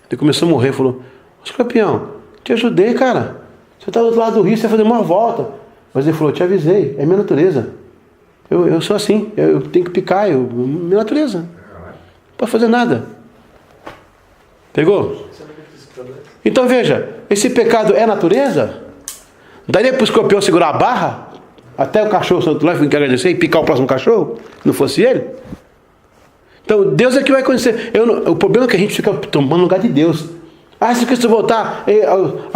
Ele começou a morrer, falou, escorpião, te ajudei, cara. Você está do outro lado do rio, você vai fazer uma volta. Mas ele falou, te avisei, é minha natureza. Eu sou assim, eu tenho que picar, minha natureza. Não pode fazer nada. Pegou? Então veja, esse pecado é natureza? Daria para o escorpião segurar a barra? Até o cachorro santo lá que agradecer e picar o próximo cachorro? Não fosse ele? Então Deus é que vai conhecer. O problema é que a gente fica tomando lugar de Deus. Se Cristo voltar,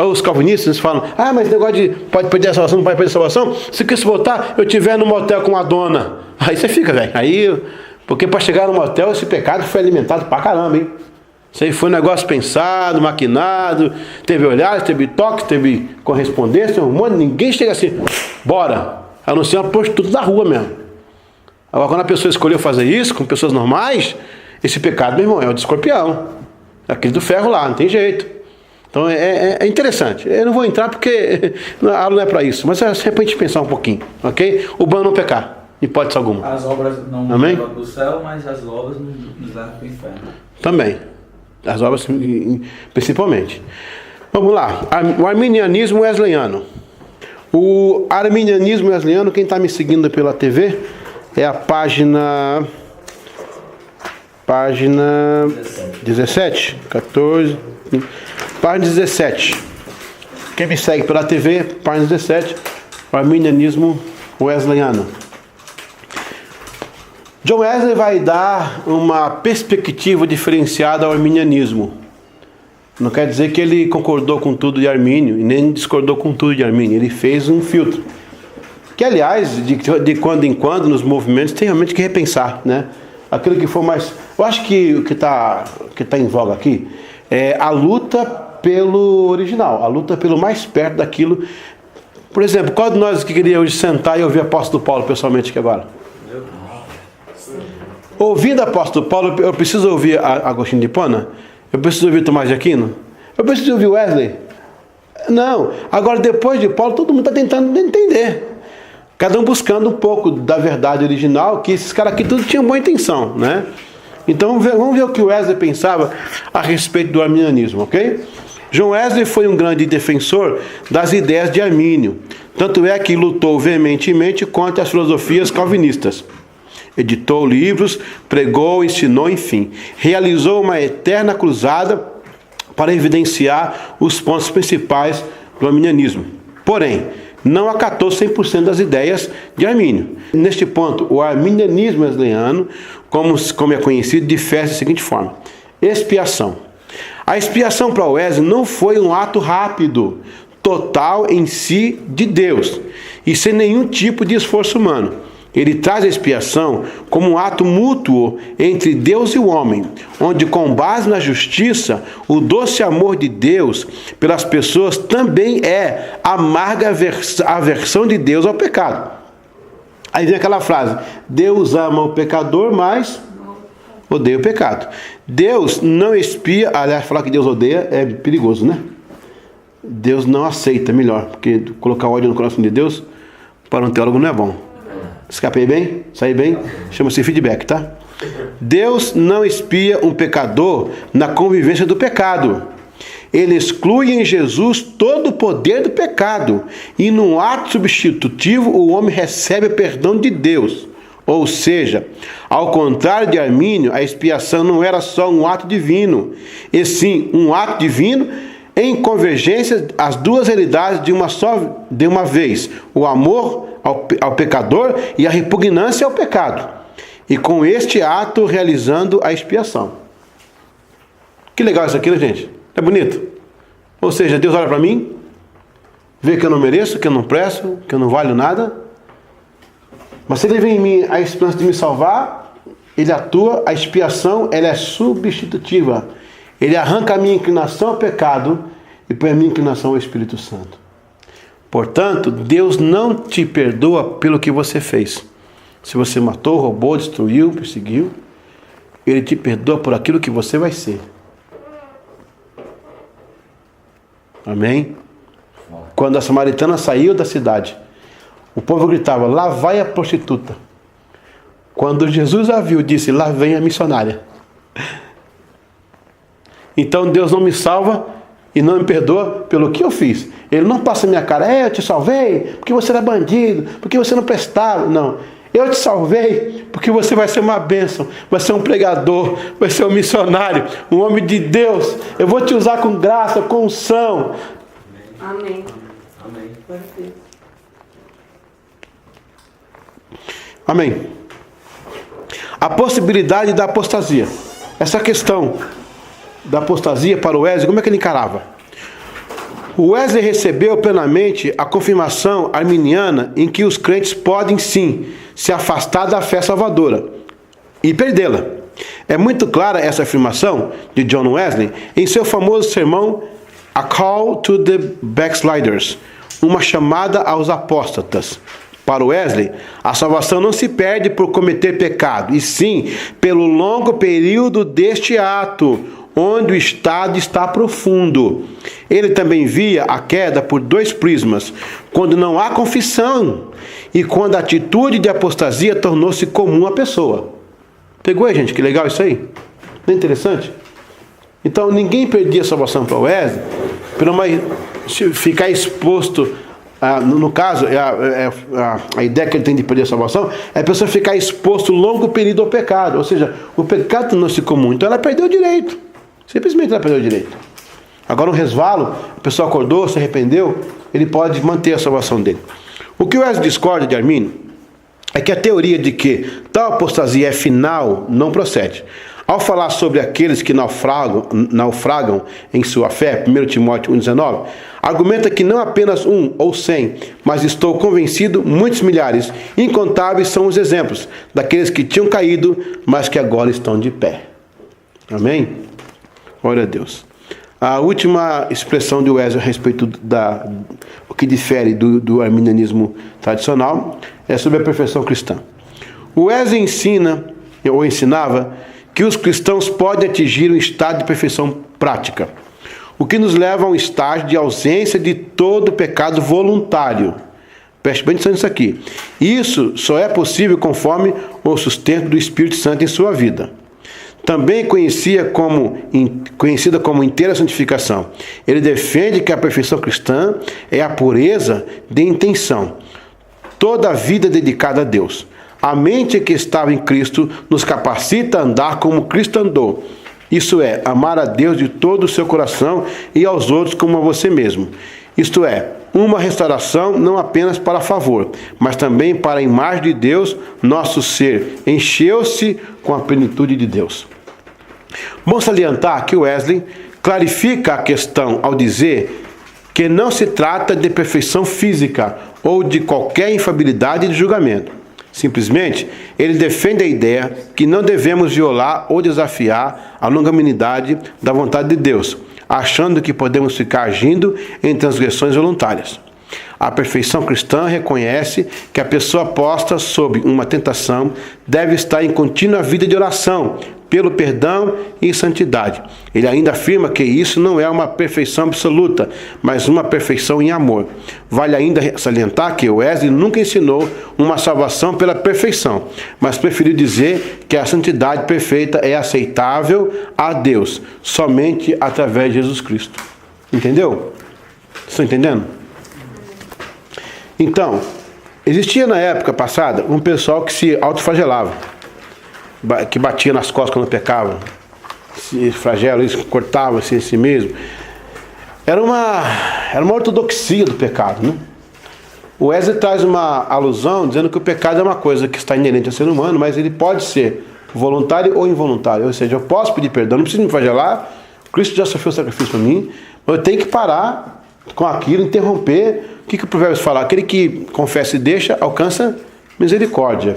os calvinistas falam, mas negócio de pode perder a salvação, não pode perder a salvação. Se Cristo voltar, eu estiver no motel com uma dona. Aí você fica, velho. Porque para chegar no motel, esse pecado foi alimentado pra caramba, hein? Isso aí foi um negócio pensado, maquinado, teve olhares, teve toque, teve correspondência, um monte, ninguém chega assim, bora, a não ser uma prostituta da rua mesmo. Agora, quando a pessoa escolheu fazer isso com pessoas normais, esse pecado, meu irmão, é o de escorpião. É aquele do ferro lá, não tem jeito. Então é interessante. Eu não vou entrar porque a aula não é para isso, mas é sempre para a gente pensar um pouquinho, ok? O bom é não pecar, hipótese alguma. As obras não nos levam para o céu, mas as obras nos levam para o inferno. Também. As obras principalmente. Vamos lá. O arminianismo wesleyano. O arminianismo wesleyano, quem está me seguindo pela TV, é a página 17, 14, página 17. Quem me segue pela TV, página 17, o arminianismo wesleyano. John Wesley vai dar uma perspectiva diferenciada ao arminianismo. Não quer dizer que ele concordou com tudo de Armínio e nem discordou com tudo de Armínio. Ele fez um filtro. Que, aliás, de quando em quando, nos movimentos, tem realmente que repensar, né? Aquilo que for mais... Eu acho que o que tá em voga aqui é a luta pelo original, a luta pelo mais perto daquilo. Por exemplo, qual de nós que queria hoje sentar e ouvir o apóstolo Paulo pessoalmente aqui agora? Ouvindo o apóstolo Paulo, eu preciso ouvir Agostinho de Hipona? Eu preciso ouvir Tomás de Aquino? Eu preciso ouvir Wesley? Não. Agora, depois de Paulo, todo mundo está tentando entender. Cada um buscando um pouco da verdade original, que esses caras aqui tudo tinham boa intenção, né? Então, vamos ver o que Wesley pensava a respeito do arminianismo, ok? John Wesley foi um grande defensor das ideias de Armínio. Tanto é que lutou veementemente contra as filosofias calvinistas. Editou livros, pregou, ensinou, enfim. Realizou uma eterna cruzada para evidenciar os pontos principais do arminianismo. Porém, não acatou 100% das ideias de Armínio. Neste ponto, o arminianismo wesleyano, como é conhecido, difere da seguinte forma. Expiação. A expiação para Wesley não foi um ato rápido, total em si de Deus, e sem nenhum tipo de esforço humano. Ele traz a expiação como um ato mútuo entre Deus e o homem, onde, com base na justiça, o doce amor de Deus pelas pessoas também é a amarga aversão de Deus ao pecado. Aí vem aquela frase: Deus ama o pecador, mas odeia o pecado. Deus não expia, aliás, falar que Deus odeia é perigoso, né? Deus não aceita, melhor, porque colocar ódio no coração de Deus para um teólogo não é bom. Escapei bem? Saí bem? Chama-se feedback, tá? Deus não expia um pecador na convivência do pecado. Ele exclui em Jesus todo o poder do pecado. E num ato substitutivo, o homem recebe o perdão de Deus. Ou seja, ao contrário de Armínio, a expiação não era só um ato divino, e sim um ato divino em convergência as duas realidades de uma vez: o amor ao pecador e a repugnância ao pecado. E com este ato realizando a expiação. Que legal isso aqui, né, gente? É bonito. Ou seja, Deus olha para mim, vê que eu não mereço, que eu não presto, que eu não valho nada. Mas se Ele vê em mim a esperança de me salvar, Ele atua, a expiação, ela é substitutiva. Ele arranca a minha inclinação ao pecado e põe a minha inclinação ao Espírito Santo. Portanto, Deus não te perdoa pelo que você fez. Se você matou, roubou, destruiu, perseguiu, Ele te perdoa por aquilo que você vai ser. Amém? Quando a samaritana saiu da cidade, o povo gritava: lá vai a prostituta. Quando Jesus a viu, disse: lá vem a missionária. Então Deus não me salva e não me perdoa pelo que eu fiz. Ele não passa a minha cara: eu te salvei porque você era bandido, porque você não prestava. Não, eu te salvei porque você vai ser uma bênção, vai ser um pregador, vai ser um missionário, um homem de Deus. Eu vou te usar com graça, com unção. Amém. Amém. Amém. A possibilidade da apostasia. Essa questão da apostasia para o Wesley, como é que ele encarava? O Wesley recebeu plenamente a confirmação arminiana em que os crentes podem sim se afastar da fé salvadora e perdê-la. É muito clara essa afirmação de John Wesley em seu famoso sermão A Call to the Backsliders, uma chamada aos apóstatas. Para Wesley, a salvação não se perde por cometer pecado, e sim pelo longo período deste ato, onde o estado está profundo. Ele também via a queda por dois prismas: quando não há confissão e quando a atitude de apostasia tornou-se comum à pessoa. Pegou aí, gente? Que legal isso aí? Não é interessante? Então ninguém perdia a salvação para Wesley por ficar exposto. No caso, a ideia que ele tem de perder a salvação é a pessoa ficar exposto longo período ao pecado. Ou seja, o pecado tornou-se comum, então ela perdeu o direito. Simplesmente ela perdeu o direito. Agora um resvalo, a pessoa acordou, se arrependeu, ele pode manter a salvação dele. O que o Wesley discorda de Armínio é que a teoria de que tal apostasia é final não procede. Ao falar sobre aqueles que naufragam em sua fé, 1 Timóteo 1,19, argumenta que não apenas 1 ou 100, mas estou convencido, muitos milhares, incontáveis são os exemplos daqueles que tinham caído, mas que agora estão de pé. Amém? Glória a Deus. A última expressão de Wesley a respeito o que difere do arminianismo tradicional é sobre a perfeição cristã. Wesley ensinava que os cristãos podem atingir um estado de perfeição prática, o que nos leva a um estágio de ausência de todo pecado voluntário. Preste bem atenção nisso aqui. Isso só é possível conforme o sustento do Espírito Santo em sua vida. Também conhecida como inteira santificação. Ele defende que a perfeição cristã é a pureza de intenção, toda a vida dedicada a Deus. A mente que estava em Cristo nos capacita a andar como Cristo andou. Isso é, amar a Deus de todo o seu coração e aos outros como a você mesmo. Isto é, uma restauração não apenas para favor, mas também para a imagem de Deus, nosso ser encheu-se com a plenitude de Deus. Bom salientar que Wesley clarifica a questão ao dizer que não se trata de perfeição física ou de qualquer infabilidade de julgamento. Simplesmente, ele defende a ideia que não devemos violar ou desafiar a longanimidade da vontade de Deus, achando que podemos ficar agindo em transgressões voluntárias. A perfeição cristã reconhece que a pessoa posta sob uma tentação deve estar em contínua vida de oração, pelo perdão e santidade. Ele ainda afirma que isso não é uma perfeição absoluta, mas uma perfeição em amor. Vale ainda salientar que Wesley nunca ensinou uma salvação pela perfeição, mas preferiu dizer que a santidade perfeita é aceitável a Deus, somente através de Jesus Cristo. Entendeu? Estão entendendo? Então, existia na época passada um pessoal que se autoflagelava, que batia nas costas quando pecava, se flagela, isso, cortava assim, si mesmo. Era uma ortodoxia do pecado, né? O Wesley traz uma alusão dizendo que o pecado é uma coisa que está inerente ao ser humano, mas ele pode ser voluntário ou involuntário. Ou seja, eu posso pedir perdão, não preciso me flagelar, Cristo já sofreu o sacrifício para mim, mas eu tenho que parar com aquilo, interromper. O que o Provérbios fala? Aquele que confessa e deixa, alcança misericórdia.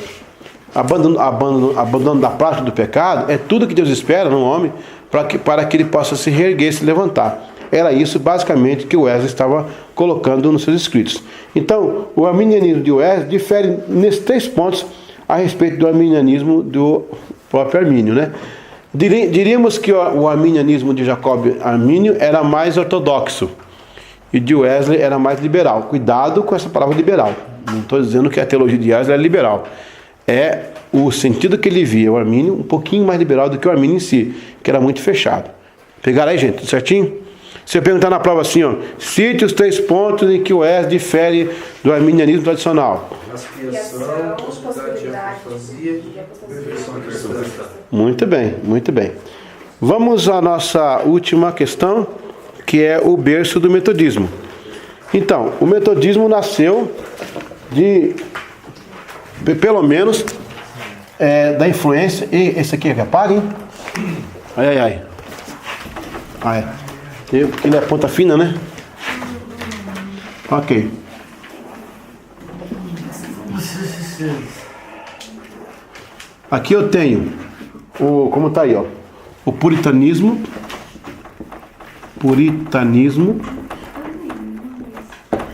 Abandono da prática do pecado é tudo que Deus espera no homem para que ele possa se reerguer, se levantar. Era isso basicamente que o Wesley estava colocando nos seus escritos. Então, o arminianismo de Wesley difere nesses 3 pontos a respeito do arminianismo do próprio Armínio, né? Diríamos que o arminianismo de Jacob Armínio era mais ortodoxo e de Wesley era mais liberal. Cuidado com essa palavra liberal. Não estou dizendo que a teologia de Wesley é liberal. É o sentido que ele via, o Armínio, um pouquinho mais liberal do que o Armínio em si, que era muito fechado. Pegaram aí, gente? Tudo certinho? Se eu perguntar na prova assim, ó, cite os 3 pontos em que o Wesley difere do arminianismo tradicional. Expiação, possibilidade de apostasia e perfeição cristã. Muito bem, muito bem. Vamos à nossa última questão, que é o berço do metodismo. Então, o metodismo nasceu de, pelo menos, da influência... E esse aqui é que apaga, hein? Ai. Porque ele é ponta fina, né? Ok. Aqui eu tenho como está aí, ó, o puritanismo,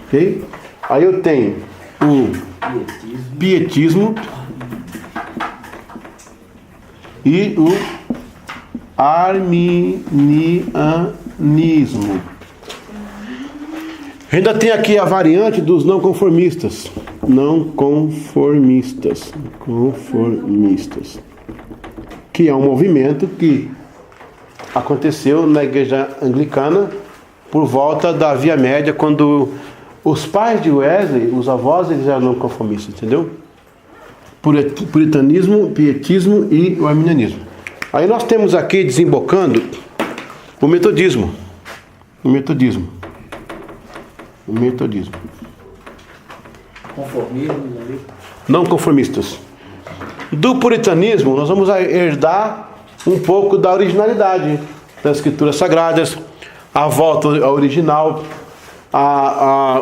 ok? Aí eu tenho o pietismo e o arminianismo. Ainda tem aqui a variante dos não conformistas. Conformistas. Que é um movimento que aconteceu na igreja anglicana por volta da Via Média, quando os pais de Wesley, os avós, eles eram não conformistas, entendeu? Puritanismo, pietismo e o arminianismo. Aí nós temos aqui desembocando o metodismo. Conformismo. Não conformistas. Do puritanismo, nós vamos herdar um pouco da originalidade das escrituras sagradas, a volta ao original,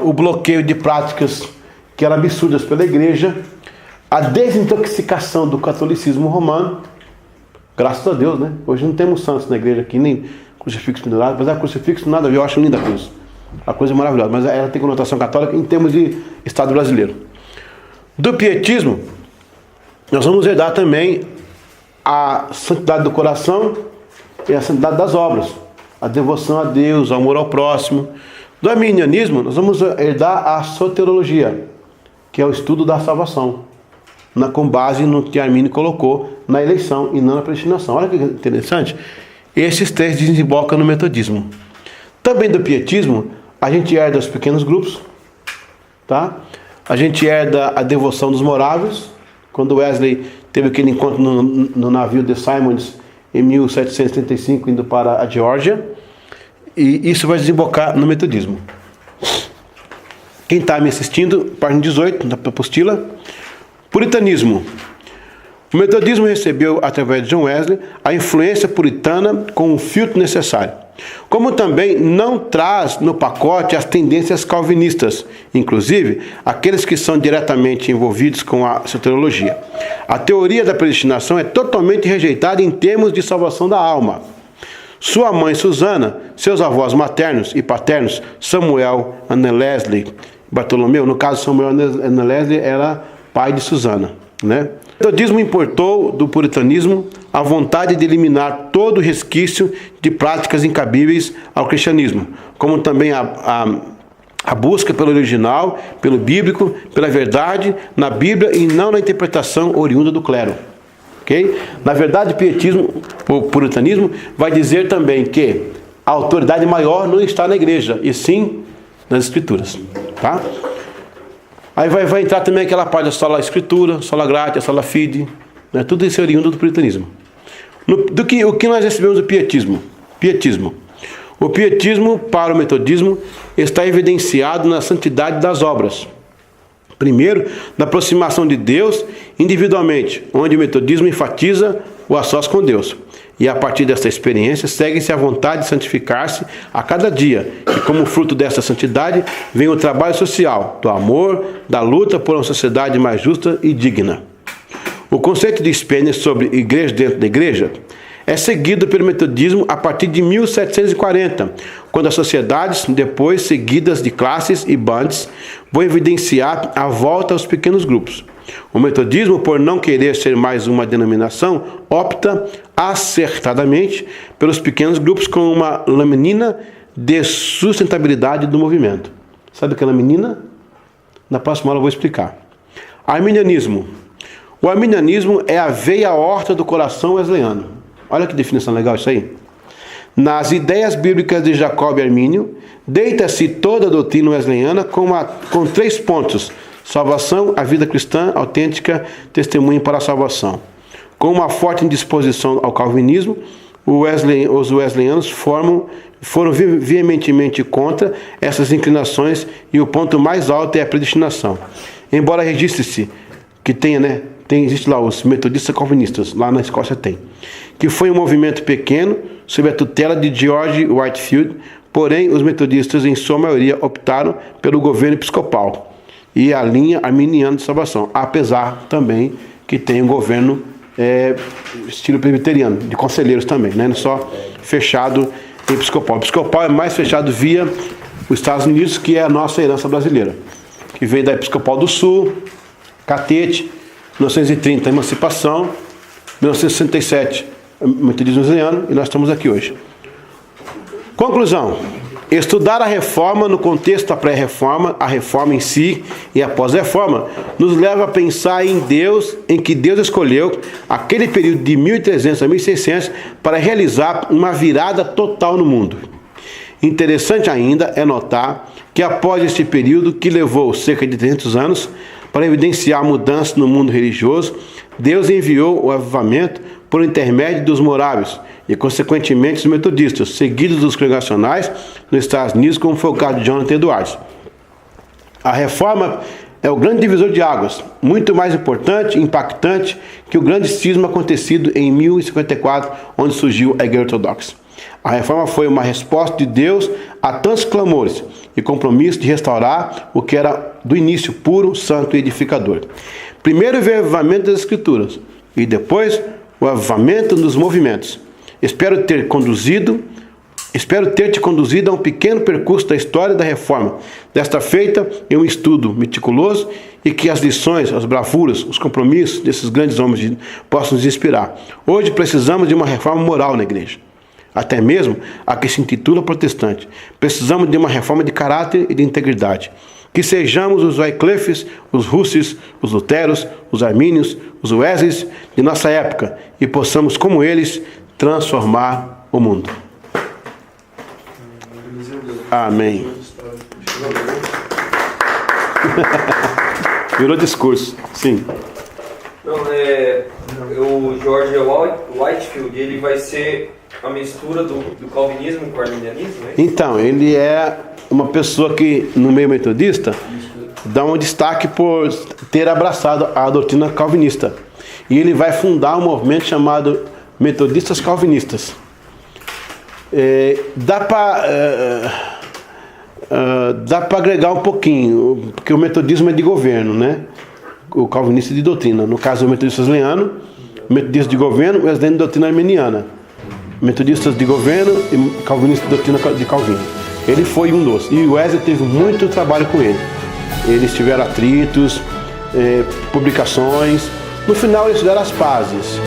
o bloqueio de práticas que eram absurdas pela igreja, a desintoxicação do catolicismo romano. Graças a Deus, né? Hoje não temos santos na igreja aqui, nem crucifixo pendurado, mas crucifixo nada a ver, eu acho linda a cruz. A coisa é maravilhosa, mas ela tem conotação católica em termos de Estado brasileiro. Do pietismo, nós vamos herdar também a santidade do coração e a santidade das obras, a devoção a Deus, o amor ao próximo. Do arminianismo, nós vamos herdar a soteriologia, que é o estudo da salvação, com base no que Armínio colocou na eleição e não na predestinação. Olha que interessante. Esses 3 desembocam no metodismo. Também do pietismo, a gente herda os pequenos grupos, tá? A gente herda a devoção dos moráveis. Quando Wesley teve aquele encontro no navio de Simons em 1735, indo para a Geórgia, e isso vai desembocar no metodismo. Quem está me assistindo, página 18 da apostila. Puritanismo. O metodismo recebeu, através de John Wesley, a influência puritana com o filtro necessário. Como também não traz no pacote as tendências calvinistas, inclusive aqueles que são diretamente envolvidos com a soteriologia. A teoria da predestinação é totalmente rejeitada em termos de salvação da alma. Sua mãe Susana, seus avós maternos e paternos, Samuel, Anna Leslie, Bartolomeu, no caso Samuel Anna Leslie era pai de Susana, né? O metodismo importou do puritanismo a vontade de eliminar todo resquício de práticas incabíveis ao cristianismo, como também a busca pelo original, pelo bíblico, pela verdade na Bíblia e não na interpretação oriunda do clero. Okay? Na verdade, o puritanismo vai dizer também que a autoridade maior não está na igreja, e sim nas escrituras. Tá? Aí vai entrar também aquela parte da sola escritura, sola gratia, sola fide, né? Tudo isso é oriundo do puritanismo. O que nós recebemos do pietismo? O pietismo para o metodismo está evidenciado na santidade das obras. Primeiro, na aproximação de Deus individualmente, onde o metodismo enfatiza o a sós com Deus. E a partir dessa experiência, segue-se a vontade de santificar-se a cada dia. E como fruto dessa santidade, vem o trabalho social, do amor, da luta por uma sociedade mais justa e digna. O conceito de Spener sobre igreja dentro da igreja é seguido pelo metodismo a partir de 1740, quando as sociedades, depois seguidas de classes e bandes, vão evidenciar a volta aos pequenos grupos. O metodismo, por não querer ser mais uma denominação, opta acertadamente pelos pequenos grupos como uma lâmina de sustentabilidade do movimento. Sabe o que é lâmina? Na próxima aula eu vou explicar. Arminianismo. O arminianismo é a veia horta do coração wesleyano. Olha que definição legal isso aí. Nas ideias bíblicas de Jacob e Armínio, deita-se toda a doutrina wesleyana com 3 pontos: salvação, a vida cristã autêntica, testemunho para a salvação. Com uma forte indisposição ao calvinismo, os wesleyanos foram veementemente contra essas inclinações, e o ponto mais alto é a predestinação. Embora registre-se que existe lá os metodistas calvinistas, lá na Escócia tem, que foi um movimento pequeno, sob a tutela de George Whitefield, porém os metodistas em sua maioria optaram pelo governo episcopal e a linha arminiana de salvação, apesar também que tem um governo estilo presbiteriano, de conselheiros também, né? Não só fechado em episcopal. O episcopal é mais fechado via os Estados Unidos, que é a nossa herança brasileira, que veio da Episcopal do Sul, Catete, 1930, Emancipação, 1967, Metodismo Wesleyano, e nós estamos aqui hoje. Conclusão: estudar a reforma no contexto da pré-reforma, a reforma em si e a pós-reforma, nos leva a pensar em Deus, em que Deus escolheu aquele período de 1300 a 1600 para realizar uma virada total no mundo. Interessante ainda é notar que após esse período, que levou cerca de 300 anos, para evidenciar a mudança no mundo religioso, Deus enviou o avivamento por intermédio dos morávios e, consequentemente, os metodistas, seguidos dos congregacionais nos Estados Unidos, como foi o caso de Jonathan Edwards. A reforma é o grande divisor de águas, muito mais importante e impactante que o grande cisma acontecido em 1054, onde surgiu a Igreja Ortodoxa. A reforma foi uma resposta de Deus a tantos clamores e compromisso de restaurar o que era do início puro, santo e edificador. Primeiro veio o avivamento das Escrituras e depois o avivamento dos movimentos. Espero ter te conduzido a um pequeno percurso da história da reforma, desta feita em um estudo meticuloso, e que as lições, as bravuras, os compromissos desses grandes homens possam nos inspirar. Hoje precisamos de uma reforma moral na igreja, até mesmo a que se intitula protestante. Precisamos de uma reforma de caráter e de integridade. Que sejamos os Wycliffes, os Russes, os Luteros, os Armínios, os Wesleys de nossa época, e possamos, como eles, transformar o mundo. Amém. Virou discurso, sim. Não, o George Whitefield, ele vai ser a mistura do calvinismo com o arminianismo, né? Então, ele é uma pessoa que, no meio metodista, dá um destaque por ter abraçado a doutrina calvinista. E ele vai fundar um movimento chamado Metodistas Calvinistas. dá para agregar um pouquinho, porque o metodismo é de governo, né? O calvinista é de doutrina. No caso, o metodista wesleyano, o metodista de governo, o wesleyano de doutrina arminiana. Metodistas de governo e calvinista de doutrina de Calvino. Ele foi um dos. E o Wesley teve muito trabalho com ele. Eles tiveram atritos, publicações. No final, eles fizeram as pazes.